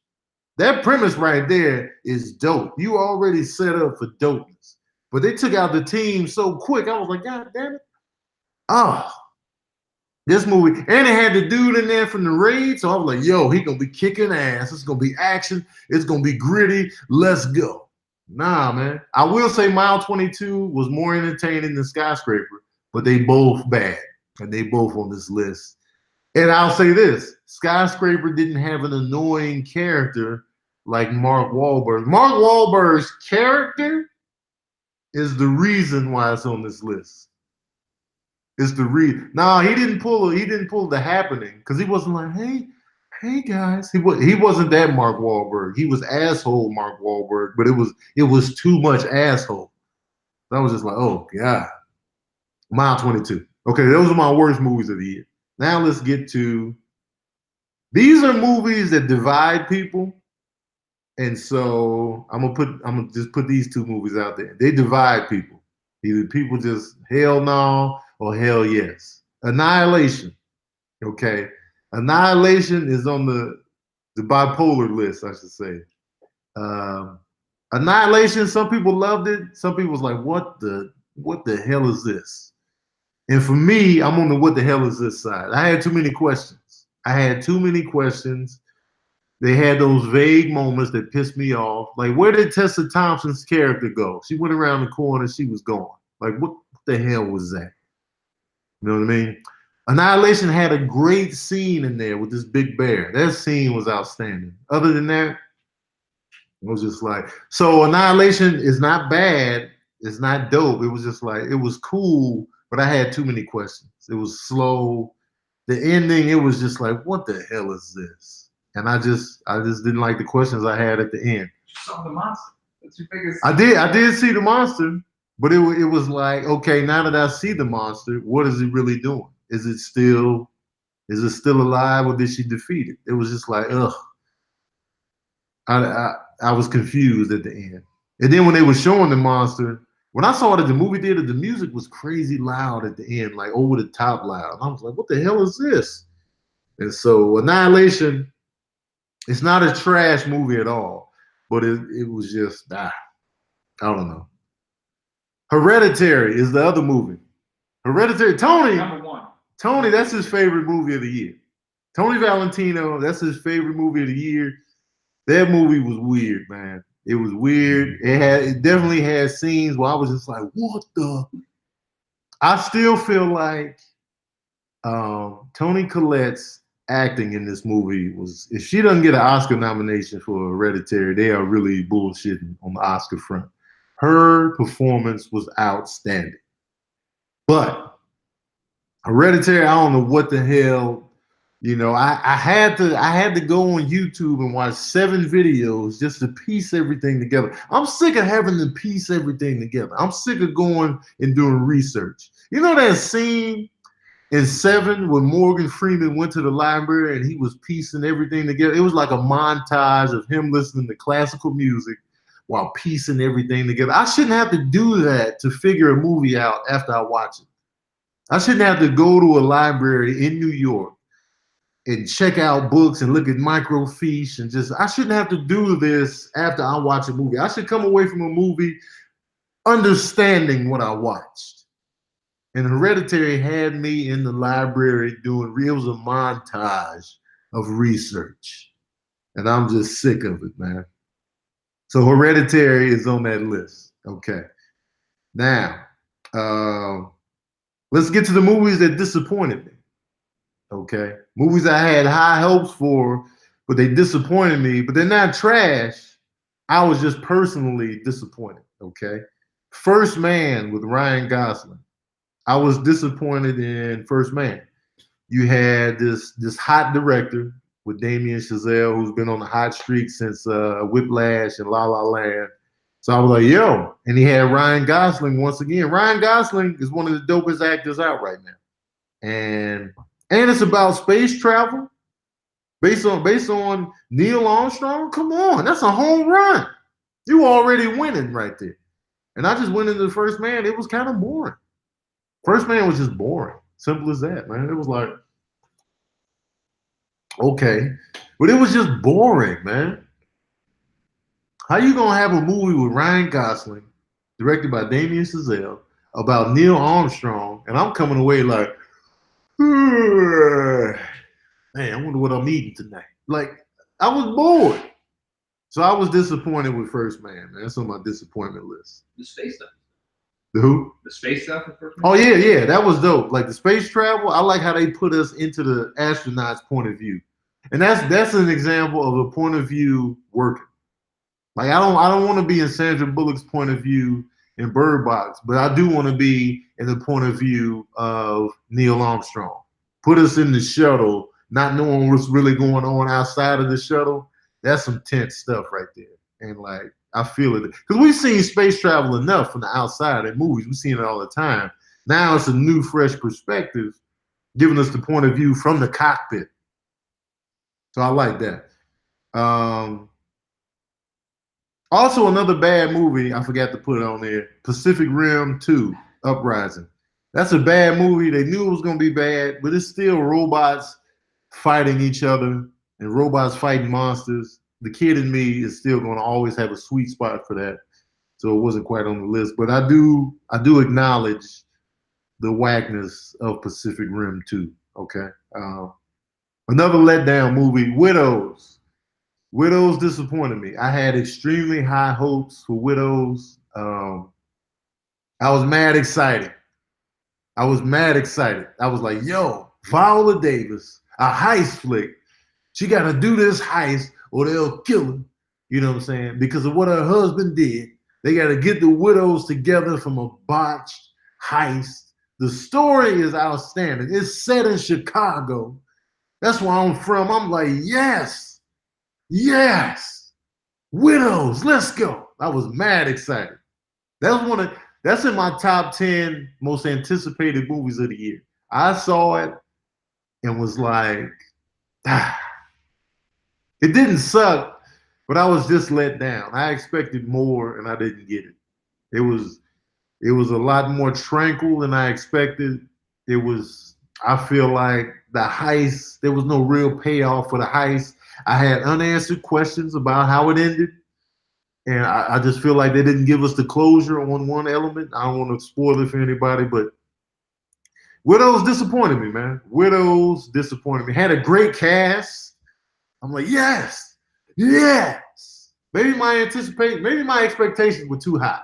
S1: That premise right there is dope. You already set up for dopeness. But they took out the team so quick. I was like, God damn it. Oh, this movie. And it had the dude in there from the raid. So I was like, yo, he going to be kicking ass. It's going to be action. It's going to be gritty. Let's go. Nah, man. I will say Mile 22 was more entertaining than Skyscraper, but they both bad. And they both on this list. And I'll say this. Skyscraper didn't have an annoying character like Mark Wahlberg. Mark Wahlberg's character is the reason why it's on this list. It's the reason. No, he didn't pull the happening because he wasn't like, hey guys. He wasn't that Mark Wahlberg. He was asshole Mark Wahlberg, but it was too much asshole. So I was just like, oh God. Mile 22. Okay, those are my worst movies of the year. Now let's get to, these are movies that divide people. And so I'm gonna just put these two movies out there. They divide people. Either people just hell no or hell yes. Annihilation. Okay. Annihilation is on the bipolar list, I should say. Annihilation, some people loved it. Some people was like, what the hell is this? And for me, I'm on the what the hell is this side. I had too many questions. They had those vague moments that pissed me off. Like, where did Tessa Thompson's character go? She went around the corner, she was gone. Like, what the hell was that? You know what I mean? Annihilation had a great scene in there with this big bear. That scene was outstanding. Other than that, it was just like, so Annihilation is not bad. It's not dope. It was just like, it was cool, but I had too many questions. It was slow. The ending, it was just like, what the hell is this? And I just didn't like the questions I had at the end.
S2: You saw the monster. That's your biggest.
S1: I did see the monster, but it was like, okay, now that I see the monster, what is it really doing? Is it still alive, or did she defeat it? It was just like, ugh. I was confused at the end. And then when they were showing the monster, when I saw it at the movie theater, the music was crazy loud at the end, like over the top loud. And I was like, what the hell is this? And so Annihilation, it's not a trash movie at all, but it was just, I don't know. Hereditary is the other movie. Hereditary, Tony.
S2: Number one.
S1: Tony, that's his favorite movie of the year. Tony Valentino, that's his favorite movie of the year. That movie was weird, man. It was weird. It definitely had scenes where I was just like, what the? I still feel like Toni Collette's acting in this movie was, if she doesn't get an Oscar nomination for Hereditary, they are really bullshitting on the Oscar front. Her performance was outstanding. But Hereditary, I don't know what the hell, you know, I had to go on YouTube and watch 7 videos just to piece everything together. I'm sick of having to piece everything together. I'm sick of going and doing research. You know that scene in 7 when Morgan Freeman went to the library and he was piecing everything together? It was like a montage of him listening to classical music while piecing everything together. I shouldn't have to do that to figure a movie out after I watch it. I shouldn't have to go to a library in New York and check out books and look at microfiche and just, I shouldn't have to do this after I watch a movie. I should come away from a movie understanding what I watched. And Hereditary had me in the library doing, it was a montage of research. And I'm just sick of it, man. So Hereditary is on that list. Okay. Now, let's get to the movies that disappointed me. Okay. Movies I had high hopes for, but they disappointed me, but they're not trash. I was just personally disappointed. Okay, First Man with Ryan Gosling. I was disappointed in First Man. You had this hot director with Damien Chazelle, who's been on the hot streak since Whiplash and La La Land. So I was like, yo, and he had Ryan Gosling once again. Ryan Gosling is one of the dopest actors out right now, and it's about space travel based on Neil Armstrong. Come on, that's a home run. You already winning right there. And I just went into the First Man. It was kind of boring. First Man was just boring. Simple as that, man. It was like, okay, but it was just boring, man. How you gonna have a movie with Ryan Gosling, directed by Damien Chazelle, about Neil Armstrong, and I'm coming away like, man, I wonder what I'm eating tonight. Like, I was bored. So I was disappointed with First Man. That's on my disappointment list.
S2: The space stuff.
S1: The who?
S2: The space stuff for First Man?
S1: Oh, yeah, that was dope. Like the space travel, I like how they put us into the astronaut's point of view. And that's an example of a point of view working. Like I don't want to be in Sandra Bullock's point of view in Bird Box, but I do want to be in the point of view of Neil Armstrong. Put us in the shuttle, not knowing what's really going on outside of the shuttle. That's some tense stuff right there. And like, I feel it. Because we've seen space travel enough from the outside in movies. We've seen it all the time. Now it's a new, fresh perspective, giving us the point of view from the cockpit. So I like that. Also, another bad movie, I forgot to put it on there, Pacific Rim 2, Uprising. That's a bad movie. They knew it was going to be bad, but it's still robots fighting each other and robots fighting monsters. The kid in me is still going to always have a sweet spot for that. So it wasn't quite on the list, but I do acknowledge the whackness of Pacific Rim 2. Okay. Another letdown movie, Widows. Widows disappointed me. I had extremely high hopes for Widows. I was mad excited. I was like, yo, Viola Davis, a heist flick. She got to do this heist or they'll kill her. You know what I'm saying? Because of what her husband did. They got to get the widows together from a botched heist. The story is outstanding. It's set in Chicago. That's where I'm from. I'm like, yes, Widows, let's go. I was mad excited. That's in my top 10 most anticipated movies of the year. I saw it and was like, It didn't suck, but I was just let down. I expected more and I didn't get it. It was a lot more tranquil than I expected. I feel like the heist, there was no real payoff for the heist. I had unanswered questions about how it ended. And I just feel like they didn't give us the closure on one element. I don't want to spoil it for anybody, but Widows disappointed me, man. Widows disappointed me. Had a great cast. I'm like, yes. Maybe my expectations were too high.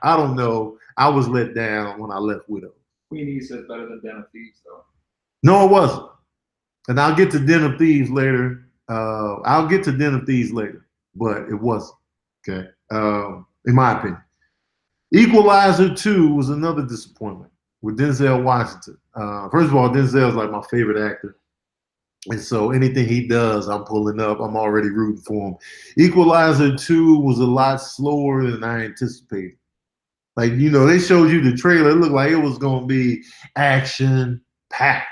S1: I don't know. I was let down when I left Widows.
S2: Queenie says better than Den of Thieves, though.
S1: No, it wasn't. And I'll get to Den of Thieves later. But it wasn't. Okay. In my opinion. Equalizer 2 was another disappointment with Denzel Washington. First of all, Denzel's like my favorite actor. And so anything he does, I'm pulling up. I'm already rooting for him. Equalizer 2 was a lot slower than I anticipated. Like, you know, they showed you the trailer. It looked like it was going to be action-packed.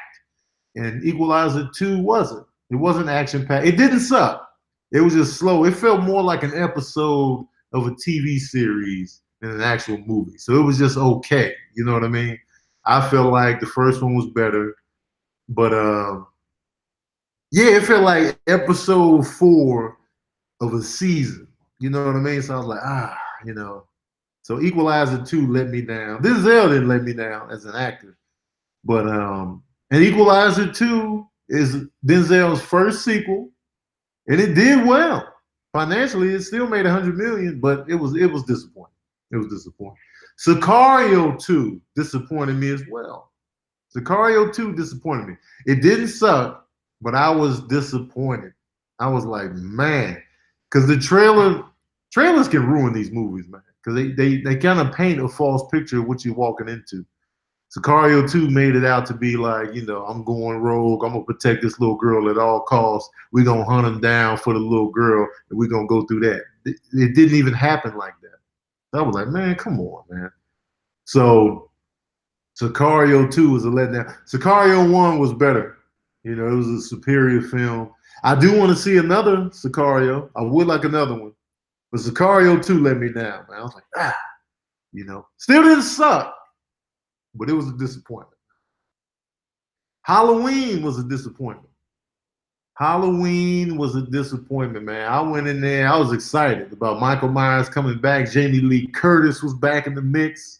S1: And Equalizer 2 wasn't. It wasn't action-packed. It didn't suck. It was just slow. It felt more like an episode of a TV series than an actual movie. So it was just okay. You know what I mean? I felt like the first one was better. But, yeah, it felt like episode 4 of a season. You know what I mean? So I was like, you know. So Equalizer 2 let me down. Denzel didn't let me down as an actor. But, and Equalizer 2 is Denzel's first sequel, and it did well. Financially, it still made $100 million, but it was disappointing. Sicario 2 disappointed me as well. Sicario 2 disappointed me. It didn't suck, but I was disappointed. I was like, man, because the trailers can ruin these movies, man. Because they kind of paint a false picture of what you're walking into. Sicario 2 made it out to be like, I'm going rogue. I'm going to protect this little girl at all costs. We're going to hunt him down for the little girl, and we're going to go through that. It didn't even happen like that. I was like, man, come on, man. So Sicario 2 was a letdown. Sicario 1 was better. It was a superior film. I do want to see another Sicario. I would like another one. But Sicario 2 let me down, man. I was like, Still didn't suck, but it was a disappointment. Halloween was a disappointment. Halloween was a disappointment, man. I went in there. I was excited about Michael Myers coming back. Jamie Lee Curtis was back in the mix.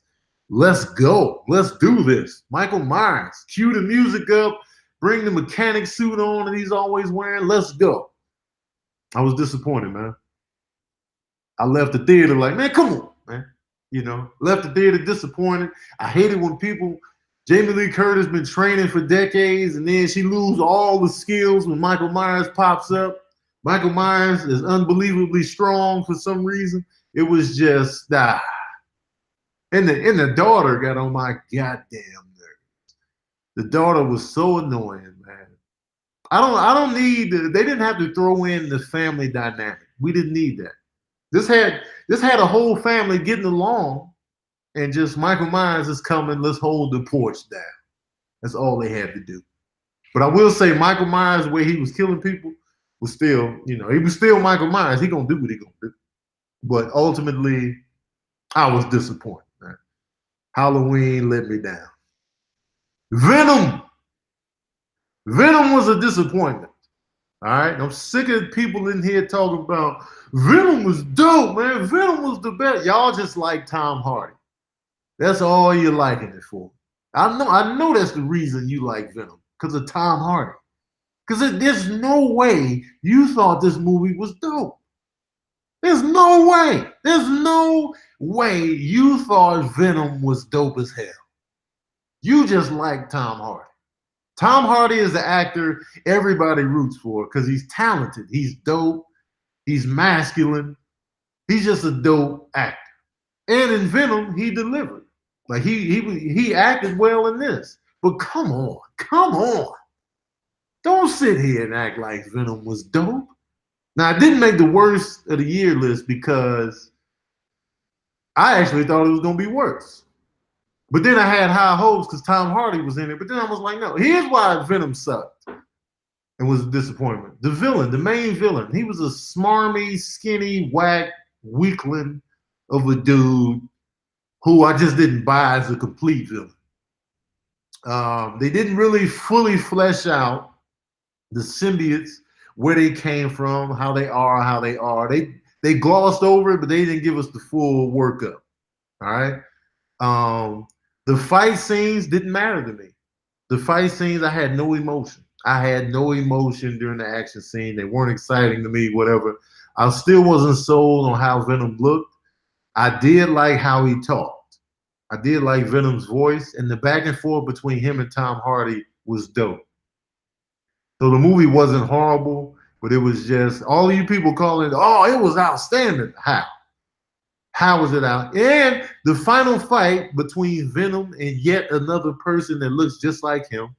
S1: Let's go. Let's do this. Michael Myers. Cue the music up. Bring the mechanic suit on that he's always wearing. Let's go. I was disappointed, man. I left the theater like, man, come on, man. Left the theater disappointed. I hated when Jamie Lee Curtis been training for decades, and then she lose all the skills when Michael Myers pops up. Michael Myers is unbelievably strong for some reason. It was just, And the daughter got on my goddamn nerves. The daughter was so annoying, man. I don't need, they didn't have to throw in the family dynamic. We didn't need that. This had a whole family getting along, and just Michael Myers is coming, let's hold the porch down. That's all they had to do. But I will say Michael Myers, the way he was killing people, was still, he was still Michael Myers. He gonna do what he gonna do. But ultimately, I was disappointed, man. Halloween let me down. Venom was a disappointment. All right, I'm sick of people in here talking about Venom was dope, man. Venom was the best. Y'all just like Tom Hardy. That's all you're liking it for. I know that's the reason you like Venom, because of Tom Hardy. Because there's no way you thought this movie was dope. There's no way. There's no way you thought Venom was dope as hell. You just like Tom Hardy. Tom Hardy is the actor everybody roots for because he's talented. He's dope. He's masculine. He's just a dope actor. And in Venom, he delivered. Like he acted well in this. But come on. Don't sit here and act like Venom was dope. Now, I didn't make the worst of the year list because I actually thought it was going to be worse. But then I had high hopes because Tom Hardy was in it. But then I was like, no, here's why Venom sucked and was a disappointment. The villain, the main villain, he was a smarmy, skinny, whack, weakling of a dude who I just didn't buy as a complete villain. They didn't really fully flesh out the symbiotes, where they came from, how they are. They glossed over it, but they didn't give us the full workup. All right. The fight scenes didn't matter to me. The fight scenes, I had no emotion. I had no emotion during the action scene. They weren't exciting to me, whatever. I still wasn't sold on how Venom looked. I did like how he talked. I did like Venom's voice, and the back and forth between him and Tom Hardy was dope. So the movie wasn't horrible, but it was just, all of you people calling it, oh, it was outstanding. How? How was it out? And the final fight between Venom and yet another person that looks just like him,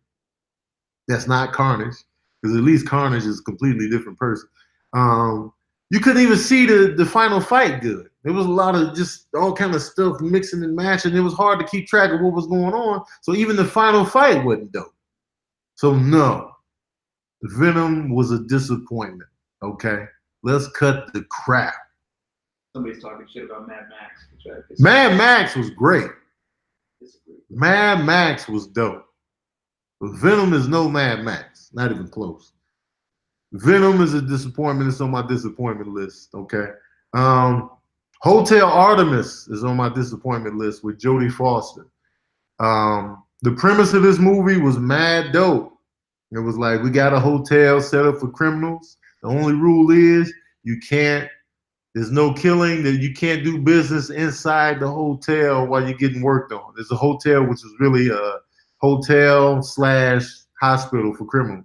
S1: that's not Carnage, because at least Carnage is a completely different person. You couldn't even see the final fight good. There was a lot of just all kind of stuff mixing and matching. It was hard to keep track of what was going on. So even the final fight wasn't dope. So no, Venom was a disappointment, okay? Let's cut the crap.
S2: Somebody's talking shit about Mad Max.
S1: Mad Max was great. Mad Max was dope. But Venom is no Mad Max. Not even close. Venom is a disappointment. It's on my disappointment list, okay? Hotel Artemis is on my disappointment list with Jodie Foster. The premise of this movie was mad dope. It was like, we got a hotel set up for criminals. The only rule is there's no killing, that you can't do business inside the hotel while you're getting worked on. There's a hotel which is really a hotel / hospital for criminals.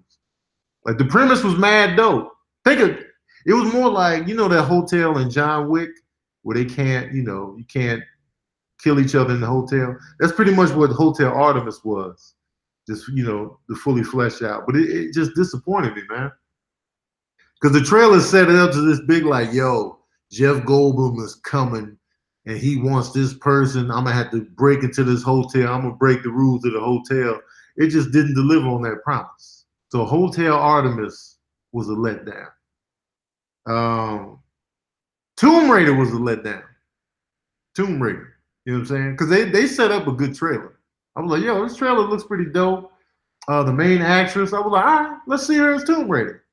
S1: Like, the premise was mad dope. It was more like, you know, that hotel in John Wick where they can't, you know, you can't kill each other in the hotel. That's pretty much what Hotel Artemis was. Just, you know, the fully fleshed out. But it just disappointed me, man. Because the trailer set it up to this big, like, yo, Jeff Goldblum is coming and he wants this person. I'm going to have to break into this hotel. I'm going to break the rules of the hotel. It just didn't deliver on that promise. So Hotel Artemis was a letdown. Tomb Raider was a letdown. Tomb Raider. You know what I'm saying? Because they set up a good trailer. I was like, yo, this trailer looks pretty dope. The main actress, I was like, all right, let's see her as Tomb Raider.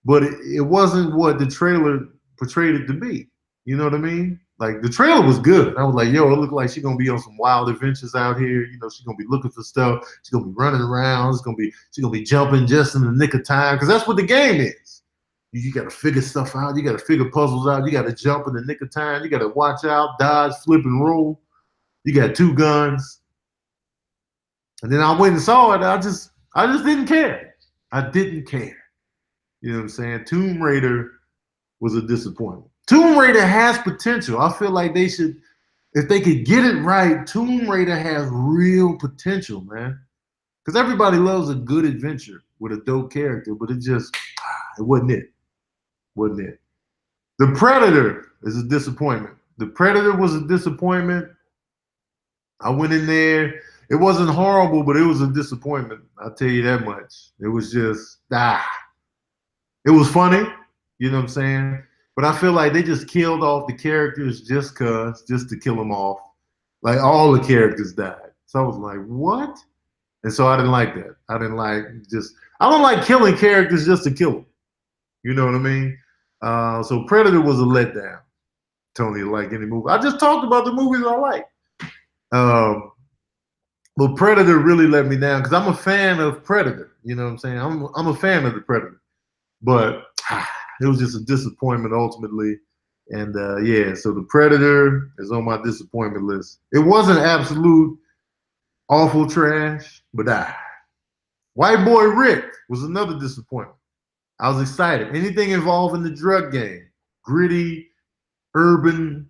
S1: But it wasn't what the trailer portrayed it to be. You know what I mean? Like, the trailer was good. I was like, yo, it looked like she's going to be on some wild adventures out here. You know, she's going to be looking for stuff. She's going to be running around. She's going to be jumping just in the nick of time. Because that's what the game is. You got to figure stuff out. You got to figure puzzles out. You got to jump in the nick of time. You got to watch out, dodge, flip, and roll. You got 2 guns. And then I went and saw it. I just didn't care. I didn't care. You know what I'm saying? Tomb Raider was a disappointment. Tomb Raider has potential. I feel like they should, if they could get it right, Tomb Raider has real potential, man. Because everybody loves a good adventure with a dope character, but it wasn't it. Wasn't it. The Predator is a disappointment. The Predator was a disappointment. I went in there. It wasn't horrible, but it was a disappointment. I'll tell you that much. It was just, It was funny, you know what I'm saying? But I feel like they just killed off the characters just to kill them off. Like, all the characters died. So I was like, what? And so I didn't like that. I don't like killing characters just to kill them. You know what I mean? So Predator was a letdown. Tony, like any movie. I just talked about the movies I like. But Predator really let me down because I'm a fan of Predator. You know what I'm saying? I'm a fan of the Predator. But it was just a disappointment ultimately. And so the Predator is on my disappointment list. It wasn't absolute awful trash, but White Boy Rick was another disappointment. I was excited. Anything involving the drug game, gritty, urban,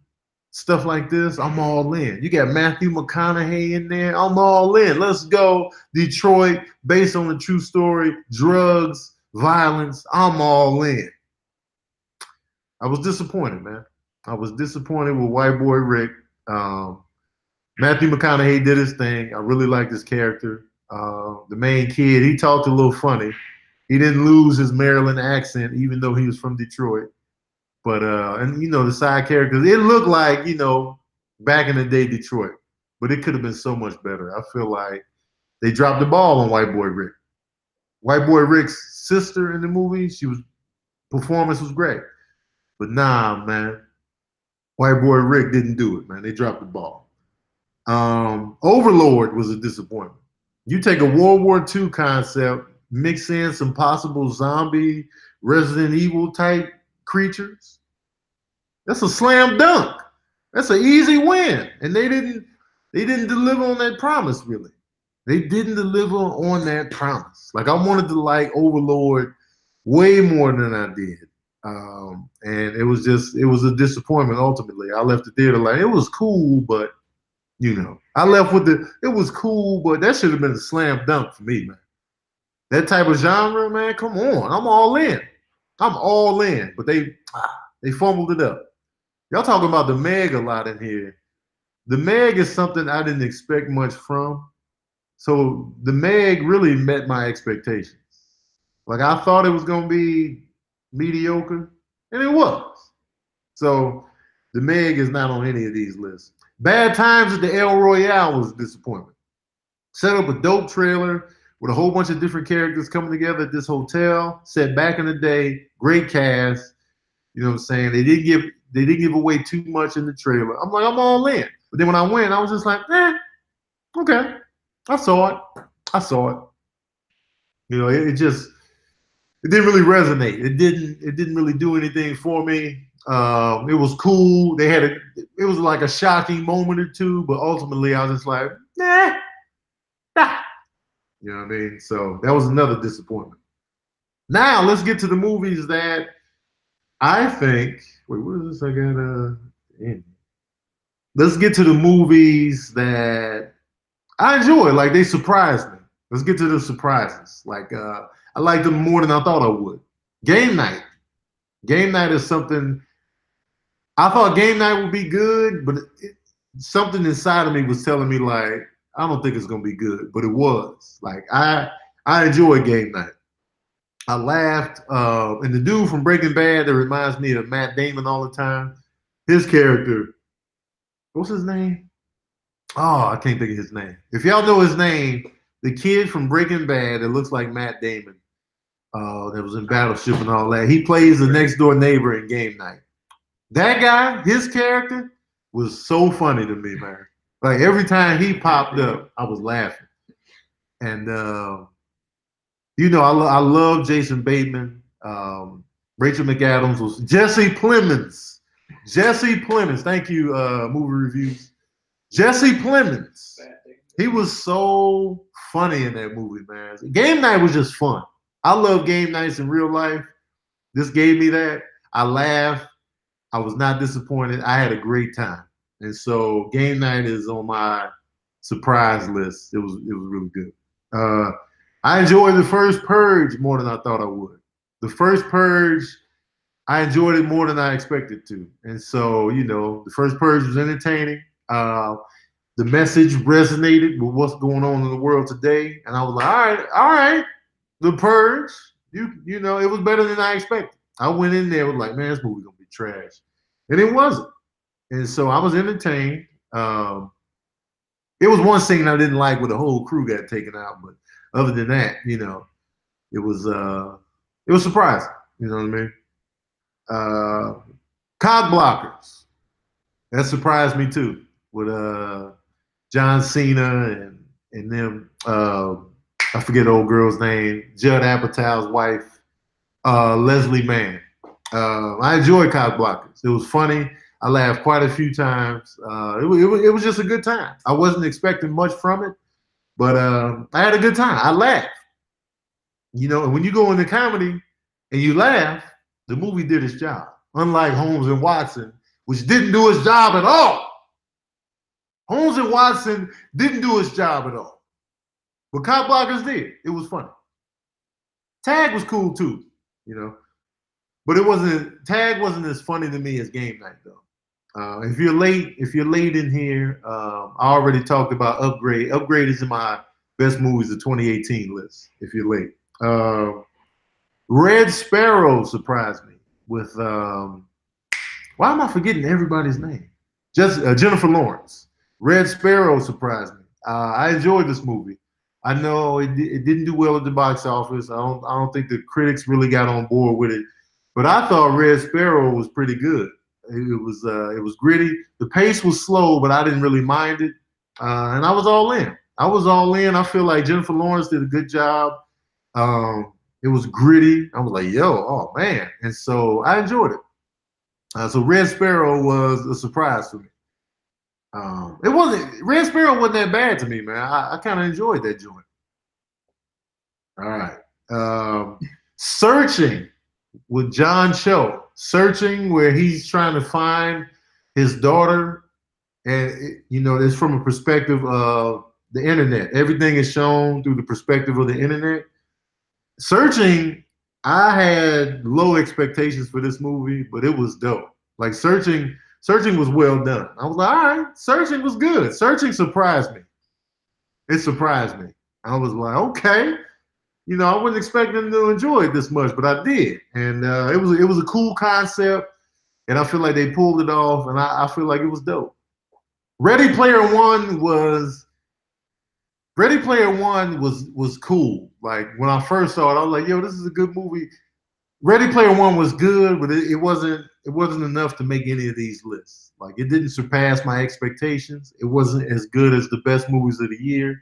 S1: stuff like this, I'm all in. You got Matthew McConaughey in there, I'm all in. Let's go. Detroit, based on a true story, drugs, violence, I'm all in. I was disappointed, man. I was disappointed with White Boy Rick. Matthew McConaughey did his thing. I really liked his character. The main kid, he talked a little funny. He didn't lose his Maryland accent, even though he was from Detroit. But, and you know, the side characters, it looked like, you know, back in the day Detroit. But it could have been so much better. I feel like they dropped the ball on White Boy Rick. White Boy Rick's sister in the movie, performance was great. But nah, man, White Boy Rick didn't do it, man. They dropped the ball. Overlord was a disappointment. You take a World War II concept, mix in some possible zombie, Resident Evil type creatures. That's a slam dunk. That's an easy win. And they didn't deliver on that promise, really. They didn't deliver on that promise. Like, I wanted to like Overlord way more than I did. And it was a disappointment ultimately. I left the theater like, it was cool, but you know, I left with it was cool, but that should have been a slam dunk for me, man. That type of genre, man, come on. I'm all in. I'm all in. But they fumbled it up. Y'all talking about the Meg a lot in here. The Meg is something I didn't expect much from. So the Meg really met my expectations. Like, I thought it was going to be mediocre, and it was. So the Meg is not on any of these lists. Bad Times at the El Royale was a disappointment. Set up a dope trailer with a whole bunch of different characters coming together at this hotel, set back in the day, great cast. You know what I'm saying? They didn't give away too much in the trailer. I'm like, I'm all in. But then when I went, I was just like, okay. I saw it. You know, it didn't really resonate. It didn't really do anything for me. It was cool. It was like a shocking moment or two, but ultimately I was just like, nah. You know what I mean? So that was another disappointment. Now let's get to the movies that I think. Wait, what is this? I got let's get to the movies that I enjoy. Like they surprised me. Let's get to the surprises. Like I liked them more than I thought I would. Game night. Game night is something I thought game night would be good, but something inside of me was telling me like I don't think it's gonna be good, but it was. Like I enjoyed game night. I laughed, and the dude from Breaking Bad that reminds me of Matt Damon all the time. His character, what's his name? Oh, I can't think of his name. If y'all know his name, the kid from Breaking Bad that looks like Matt Damon, that was in Battleship and all that. He plays the next door neighbor in Game Night. That guy, his character, was so funny to me, man. Like every time he popped up, I was laughing. And you know, I love Jason Bateman. Rachel McAdams was Jesse Plemons. Jesse Plemons. Thank you, movie reviews. Jesse Plemons. He was so funny in that movie, man. Game night was just fun. I love game nights in real life. This gave me that. I laughed. I was not disappointed. I had a great time. And so game night is on my surprise list. It was really good. I enjoyed the first Purge more than I thought I would. The first Purge, I enjoyed it more than I expected to. And so, you know, the first Purge was entertaining. The message resonated with what's going on in the world today. And I was like, all right, the Purge, you know, it was better than I expected. I went in there with like, man, this movie's gonna be trash. And it wasn't. And so I was entertained. It was one scene I didn't like where the whole crew got taken out, but other than that, you know, it was surprising. You know what I mean? Cog blockers. That surprised me too. With John Cena and them. I forget the old girl's name. Judd Apatow's wife, Leslie Mann. I enjoyed Cog blockers. It was funny. I laughed quite a few times. It was just a good time. I wasn't expecting much from it, but I had a good time. I laughed. You know, and when you go into comedy and you laugh, the movie did its job. Unlike Holmes and Watson, which didn't do its job at all. Holmes and Watson didn't do its job at all. But Cop Blockers did. It was funny. Tag was cool too, you know. But Tag wasn't as funny to me as Game Night though. If you're late in here, I already talked about Upgrade. Upgrade is in my best movies of 2018 list, if you're late. Red Sparrow surprised me with why am I forgetting everybody's name? Just Jennifer Lawrence. Red Sparrow surprised me. I enjoyed this movie. I know it didn't do well at the box office. I don't think the critics really got on board with it. But I thought Red Sparrow was pretty good. It was gritty. The pace was slow, but I didn't really mind it. And I was all in. I feel like Jennifer Lawrence did a good job. It was gritty. I was like, yo, oh man. And so I enjoyed it. So Red Sparrow was a surprise for me. Red Sparrow wasn't that bad to me, man. I kind of enjoyed that joint. All right. Searching with John Cho. Searching where he's trying to find his daughter. And, you know, it's from a perspective of the internet. Everything is shown through the perspective of the internet. Searching, I had low expectations for this movie, but it was dope. Like Searching was well done. I was like, all right, Searching was good. Searching surprised me. It surprised me. I was like, okay. You know, I wasn't expecting to enjoy it this much, but I did. And it was a cool concept, and I feel like they pulled it off, and I feel like it was dope. Ready Player One was cool. Like when I first saw it, I was like, yo, this is a good movie. Ready Player One was good, but it wasn't enough to make any of these lists. Like it didn't surpass my expectations. It wasn't as good as the best movies of the year.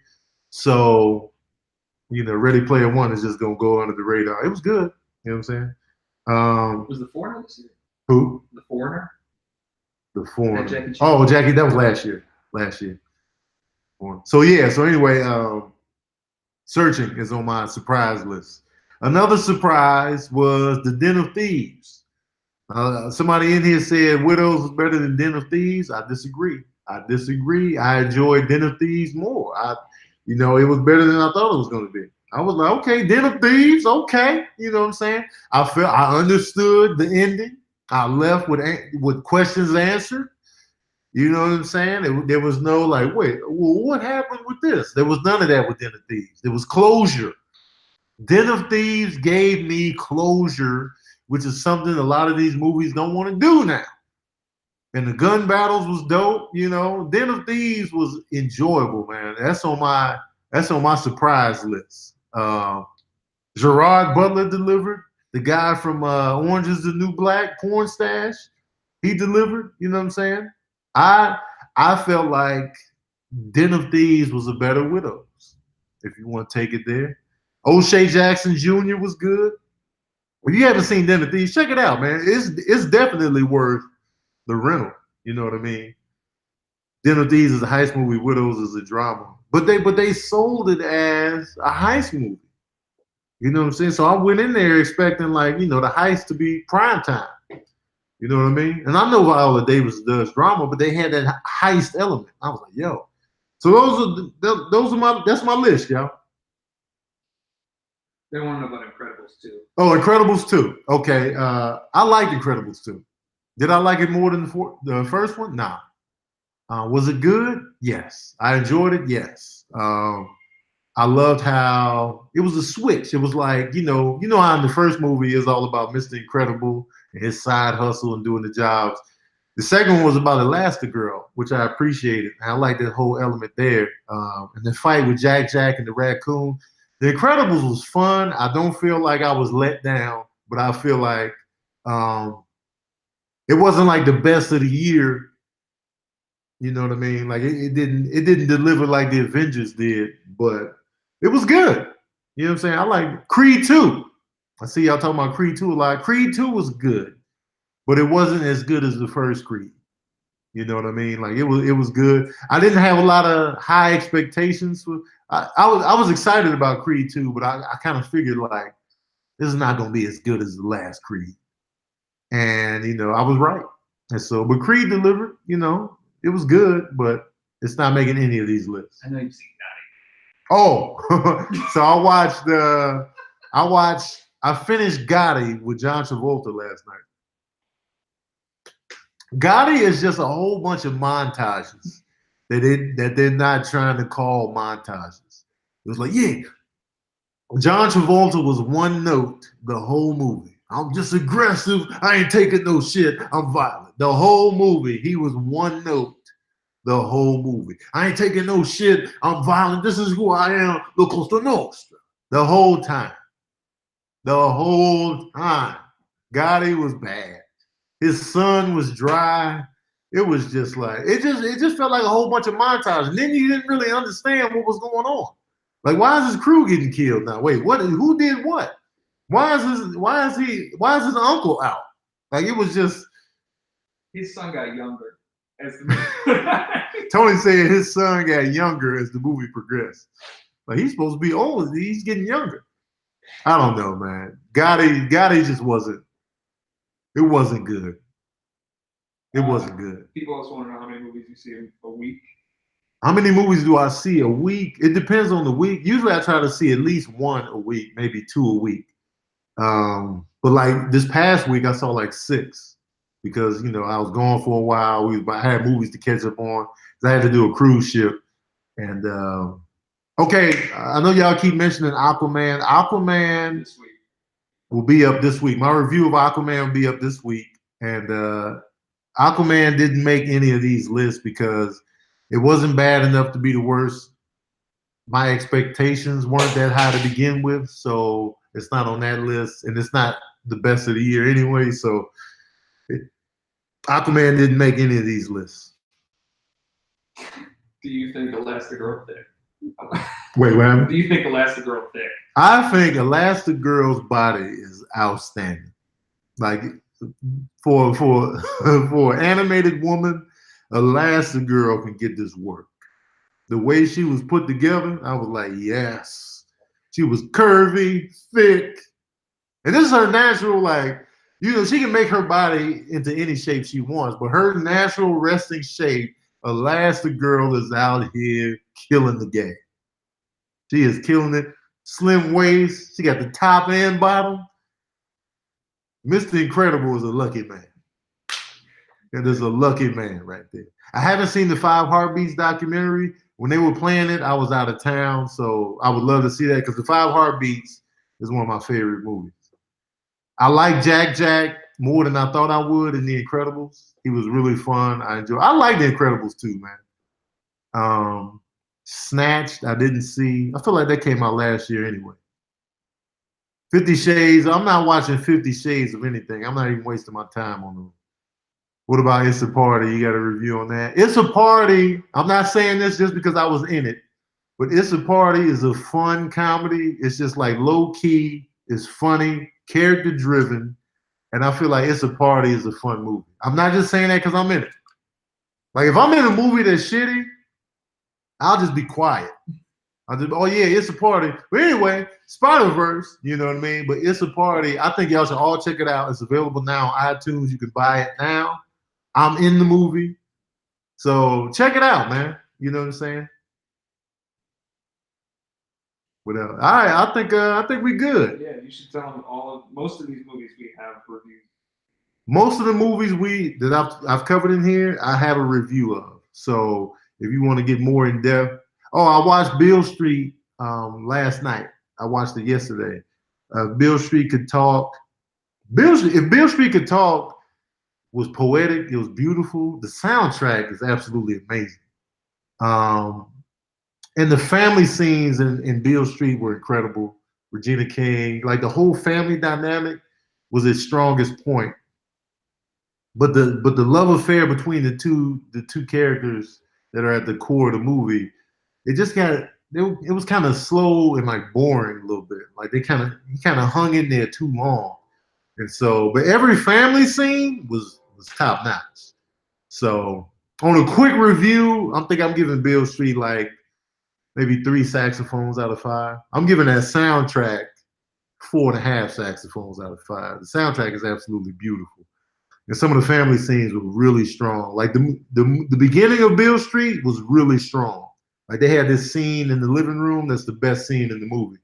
S1: So, you know, Ready Player One is just gonna go under the radar. It was good. You know what I'm saying?
S2: Was The Foreigner this year?
S1: Who?
S2: The Foreigner?
S1: The Foreigner. Oh, Jackie, that was last year. So yeah, so anyway, Searching is on my surprise list. Another surprise was The Den of Thieves. Somebody in here said Widows was better than Den of Thieves. I disagree. I enjoyed Den of Thieves more. It was better than I thought it was going to be. I was like, okay, Den of Thieves, okay. You know what I'm saying? I understood the ending. I left with questions answered. You know what I'm saying? There was no like, wait, well, what happened with this? There was none of that with Den of Thieves. There was closure. Den of Thieves gave me closure, which is something a lot of these movies don't want to do now. And the gun battles was dope, Den of Thieves was enjoyable, man. That's on my surprise list. Gerard Butler delivered. The guy from Orange is the New Black, Porn Stash, he delivered. You know what I'm saying? I felt like Den of Thieves was a better Widows, if you want to take it there. O'Shea Jackson Jr. was good. If you haven't seen Den of Thieves, check it out, man. It's definitely worth the rental. You know what I mean? Den of Thieves is a heist movie. Widows is a drama. But they sold it as a heist movie. You know what I'm saying? So I went in there expecting the heist to be prime time. You know what I mean? And I know Viola Davis does drama, but they had that heist element. I was like, yo. So that's my list, y'all.
S2: They want to know about Incredibles 2.
S1: Oh, Incredibles 2. Okay. I liked Incredibles 2. Did I like it more than the first one? Nah. Was it good? Yes. I enjoyed it? Yes. I loved how it was a switch. It was like, how in the first movie is all about Mr. Incredible and his side hustle and doing the jobs. The second one was about Elastigirl, which I appreciated. I like that whole element there. And the fight with Jack and the raccoon. The Incredibles was fun. I don't feel like I was let down, but I feel like it wasn't like the best of the year. You know what I mean? Like it didn't deliver like the Avengers did, but it was good. You know what I'm saying? I like Creed 2. I see y'all talking about Creed 2 a lot. Creed 2 was good, but it wasn't as good as the first Creed. You know what I mean? Like it was good. I didn't have a lot of high expectations. I was excited about Creed 2, but I kind of figured like this is not gonna be as good as the last Creed. And I was right. And so, but Creed delivered, it was good, but it's not making any of these lists.
S2: I know you've seen Gotti.
S1: Oh, so I finished Gotti with John Travolta last night. Gotti is just a whole bunch of montages that they're not trying to call montages. It was like, yeah, John Travolta was one note the whole movie. I'm just aggressive. I ain't taking no shit. I'm violent. The whole movie, he was one note the whole movie. I ain't taking no shit. I'm violent. This is who I am. Lo Costa Nostra. The whole time. Gotti was bad. His son was dry. It was just like, it just felt like a whole bunch of montage. And then you didn't really understand what was going on. Like, why is his crew getting killed now? Wait, what? Who did what? Why is his uncle out? Like, it was just.
S2: His son got younger as the movie.
S1: Tony said his son got younger as the movie progressed. Like, he's supposed to be old. He's getting younger. I don't know, man. Gotti just wasn't. It wasn't good. It wasn't good.
S2: People also want to know how many movies you see in a week.
S1: How many movies do I see a week? It depends on the week. Usually I try to see at least one a week, maybe two a week. But like this past week, I saw like 6 because, I was gone for a while. I had movies to catch up on. I had to do a cruise ship. And, okay, I know y'all keep mentioning Aquaman. Aquaman
S2: This week
S1: will be up this week. My review of Aquaman will be up this week. And Aquaman didn't make any of these lists because it wasn't bad enough to be the worst. My expectations weren't that high to begin with, so it's not on that list, and it's not the best of the year anyway. So Aquaman didn't make any of these lists.
S2: Do you think Elastigirl thick?
S1: Wait, what happened?
S2: Do you think Elastigirl thick?
S1: I think Elastigirl's body is outstanding. Like for an animated woman, Elastigirl can get this work. The way she was put together, I was like, yes. She was curvy, thick. And this is her natural, like, she can make her body into any shape she wants, but her natural resting shape, Elastigirl is out here killing the game. She is killing it. Slim waist. She got the top and bottom. Mr. Incredible is a lucky man. And there's a lucky man right there. I haven't seen the 5 Heartbeats documentary. When they were playing it, I was out of town, so I would love to see that because the 5 Heartbeats is one of my favorite movies. I like Jack more than I thought I would in The Incredibles. He was really fun. I like The Incredibles too, man. Snatched, I didn't see. I feel like that came out last year anyway. 50 Shades, I'm not watching 50 Shades of anything. I'm not even wasting my time on them. What about It's a Party? You got a review on that? It's a Party. I'm not saying this just because I was in it, but It's a Party is a fun comedy. It's just like low key. It's funny, character driven, and I feel like It's a Party is a fun movie. I'm not just saying that because I'm in it. Like if I'm in a movie that's shitty, I'll just be quiet. Oh yeah, It's a Party. But anyway, Spider-Verse, you know what I mean? But It's a Party. I think y'all should all check it out. It's available now on iTunes. You can buy it now. I'm in the movie. So check it out, man. You know what I'm saying? What else? All right, I think we good.
S2: Yeah, you should tell them most of these movies we have reviewed.
S1: Most of the movies that I've covered in here, I have a review of. So if you want to get more in depth, I watched Beale Street last night. I watched it yesterday. Beale Street Could Talk. If Beale Street Could Talk was poetic, it was beautiful. The soundtrack is absolutely amazing. And the family scenes in Beale Street were incredible. Regina King, like the whole family dynamic was its strongest point. But the love affair between the two characters that are at the core of the movie, it was kind of slow and like boring a little bit. Like he kind of hung in there too long. And so, but every family scene was top notch. So on a quick review, I'm giving Beale Street like maybe 3 saxophones out of 5. I'm giving that soundtrack 4.5 saxophones out of 5. The soundtrack is absolutely beautiful. And some of the family scenes were really strong. Like the beginning of Beale Street was really strong. Like they had this scene in the living room that's the best scene in the movie.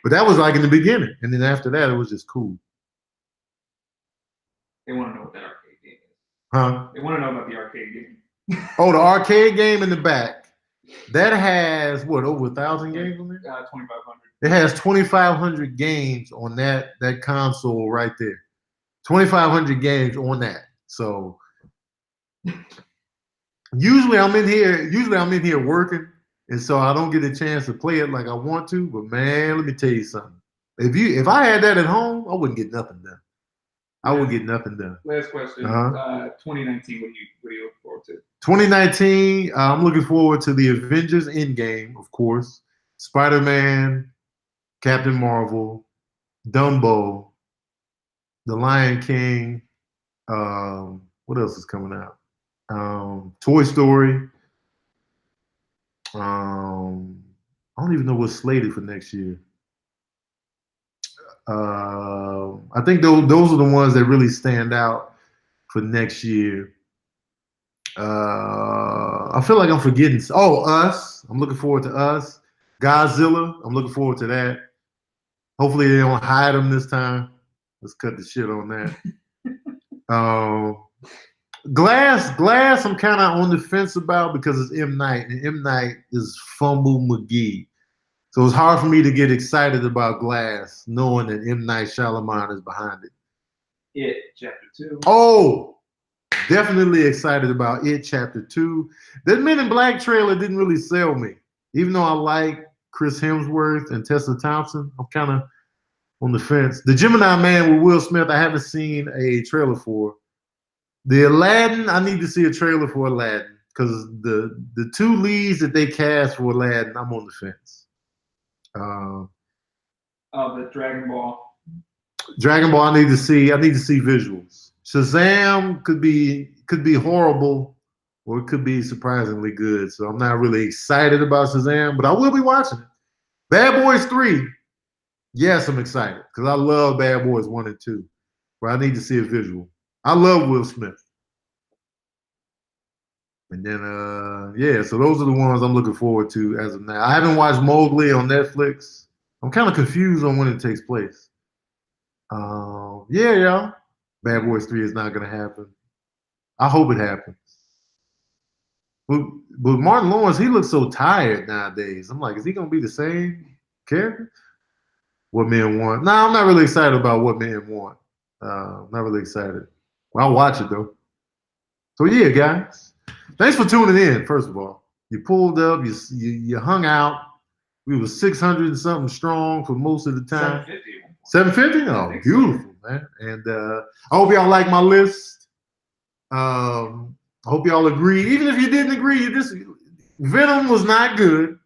S1: But that was like in the beginning. And then after that, it was just cool.
S2: They want to know what that arcade game is.
S1: Huh?
S2: They want to know about the arcade game.
S1: Oh, the arcade game in the back. That has, over 1,000 games on there?
S2: 2,500.
S1: It has 2,500 games on that console right there. 2,500 games on that. So usually I'm in here working, and so I don't get a chance to play it like I want to. But man, let me tell you something. If I had that at home, I wouldn't get nothing done. I would get nothing done.
S2: Last question. 2019, what do you look forward to?
S1: 2019, I'm looking forward to the Avengers Endgame, of course. Spider-Man, Captain Marvel, Dumbo, The Lion King. What else is coming out? Toy Story. I don't even know what's slated for next year. I think those are the ones that really stand out for next year. I feel like I'm forgetting. Us. I'm looking forward to Us. Godzilla. I'm looking forward to that. Hopefully they don't hide them this time. Let's cut the shit on that. Glass, I'm kind of on the fence about because it's M. Night, and M. Night is Fumble McGee. So it's hard for me to get excited about Glass, knowing that M. Night Shyamalan is behind it.
S2: It Chapter 2.
S1: Oh, definitely excited about It Chapter 2. That Men in Black trailer didn't really sell me. Even though I like Chris Hemsworth and Tessa Thompson, I'm kind of on the fence. The Gemini Man with Will Smith, I haven't seen a trailer for. The Aladdin, I need to see a trailer for Aladdin because the 2 leads that they cast for Aladdin, I'm on the fence.
S2: The Dragon Ball.
S1: Dragon Ball, I need to see visuals. Shazam could be horrible, or it could be surprisingly good. So I'm not really excited about Shazam, but I will be watching it. Bad Boys 3. Yes, I'm excited because I love Bad Boys 1 and 2. But I need to see a visual. I love Will Smith. And then, yeah, so those are the ones I'm looking forward to as of now. I haven't watched Mowgli on Netflix. I'm kind of confused on when it takes place. Yeah, y'all. Bad Boys 3 is not going to happen. I hope it happens. But Martin Lawrence, he looks so tired nowadays. I'm like, is he going to be the same character? What Men Want? Nah, I'm not really excited about What Men Want. I'm not really excited. Well, I'll watch it, though. So, yeah, guys. Thanks for tuning in, first of all. You pulled up, you hung out. We were 600 and something strong for most of the time. 750? Oh, beautiful, man. And I hope y'all like my list. I hope y'all agree. Even if you didn't agree, Venom was not good.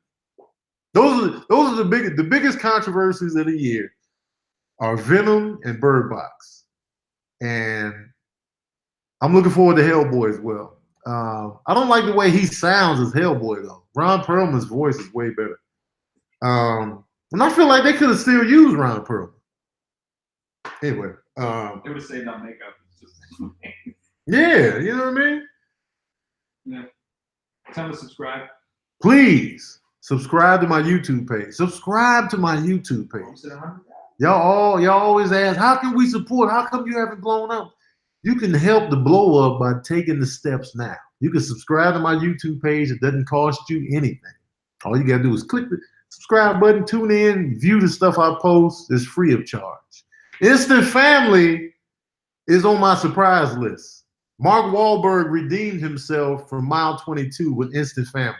S1: Those are the biggest controversies of the year are Venom and Bird Box. And I'm looking forward to Hellboy as well. I don't like the way he sounds as Hellboy, though. Ron Perlman's voice is way better. And I feel like they could have still used Ron Perlman. Anyway.
S2: They would have saved on makeup.
S1: Yeah, you know what I mean?
S2: Yeah. Tell them to subscribe.
S1: Please subscribe to my YouTube page. Subscribe to my YouTube page. Y'all always ask, how can we support? How come you haven't blown up? You can help the blow up by taking the steps now. You can subscribe to my YouTube page. It doesn't cost you anything. All you got to do is click the subscribe button, tune in, view the stuff I post. It's free of charge. Instant Family is on my surprise list. Mark Wahlberg redeemed himself from Mile 22 with Instant Family.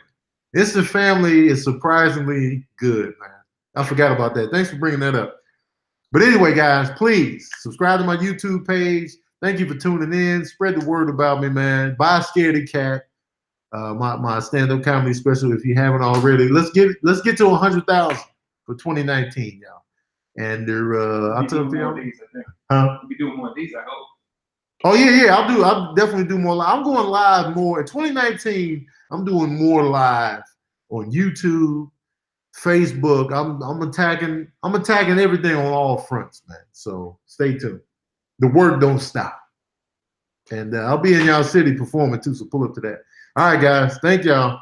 S1: Instant Family is surprisingly good, man. I forgot about that. Thanks for bringing that up. But anyway, guys, please subscribe to my YouTube page. Thank you for tuning in. Spread the word about me, man. Buy Scaredy Cat, my stand-up comedy special. If you haven't already, let's get to 100,000 for 2019, y'all. And I'll tell you,
S2: We'll be doing more of these, I hope.
S1: Oh yeah, I'll definitely do more live. I'm going live more in 2019. I'm doing more live on YouTube, Facebook. I'm attacking everything on all fronts, man. So stay tuned. The work don't stop. And I'll be in y'all city performing too, so pull up to that. All right, guys. Thank y'all.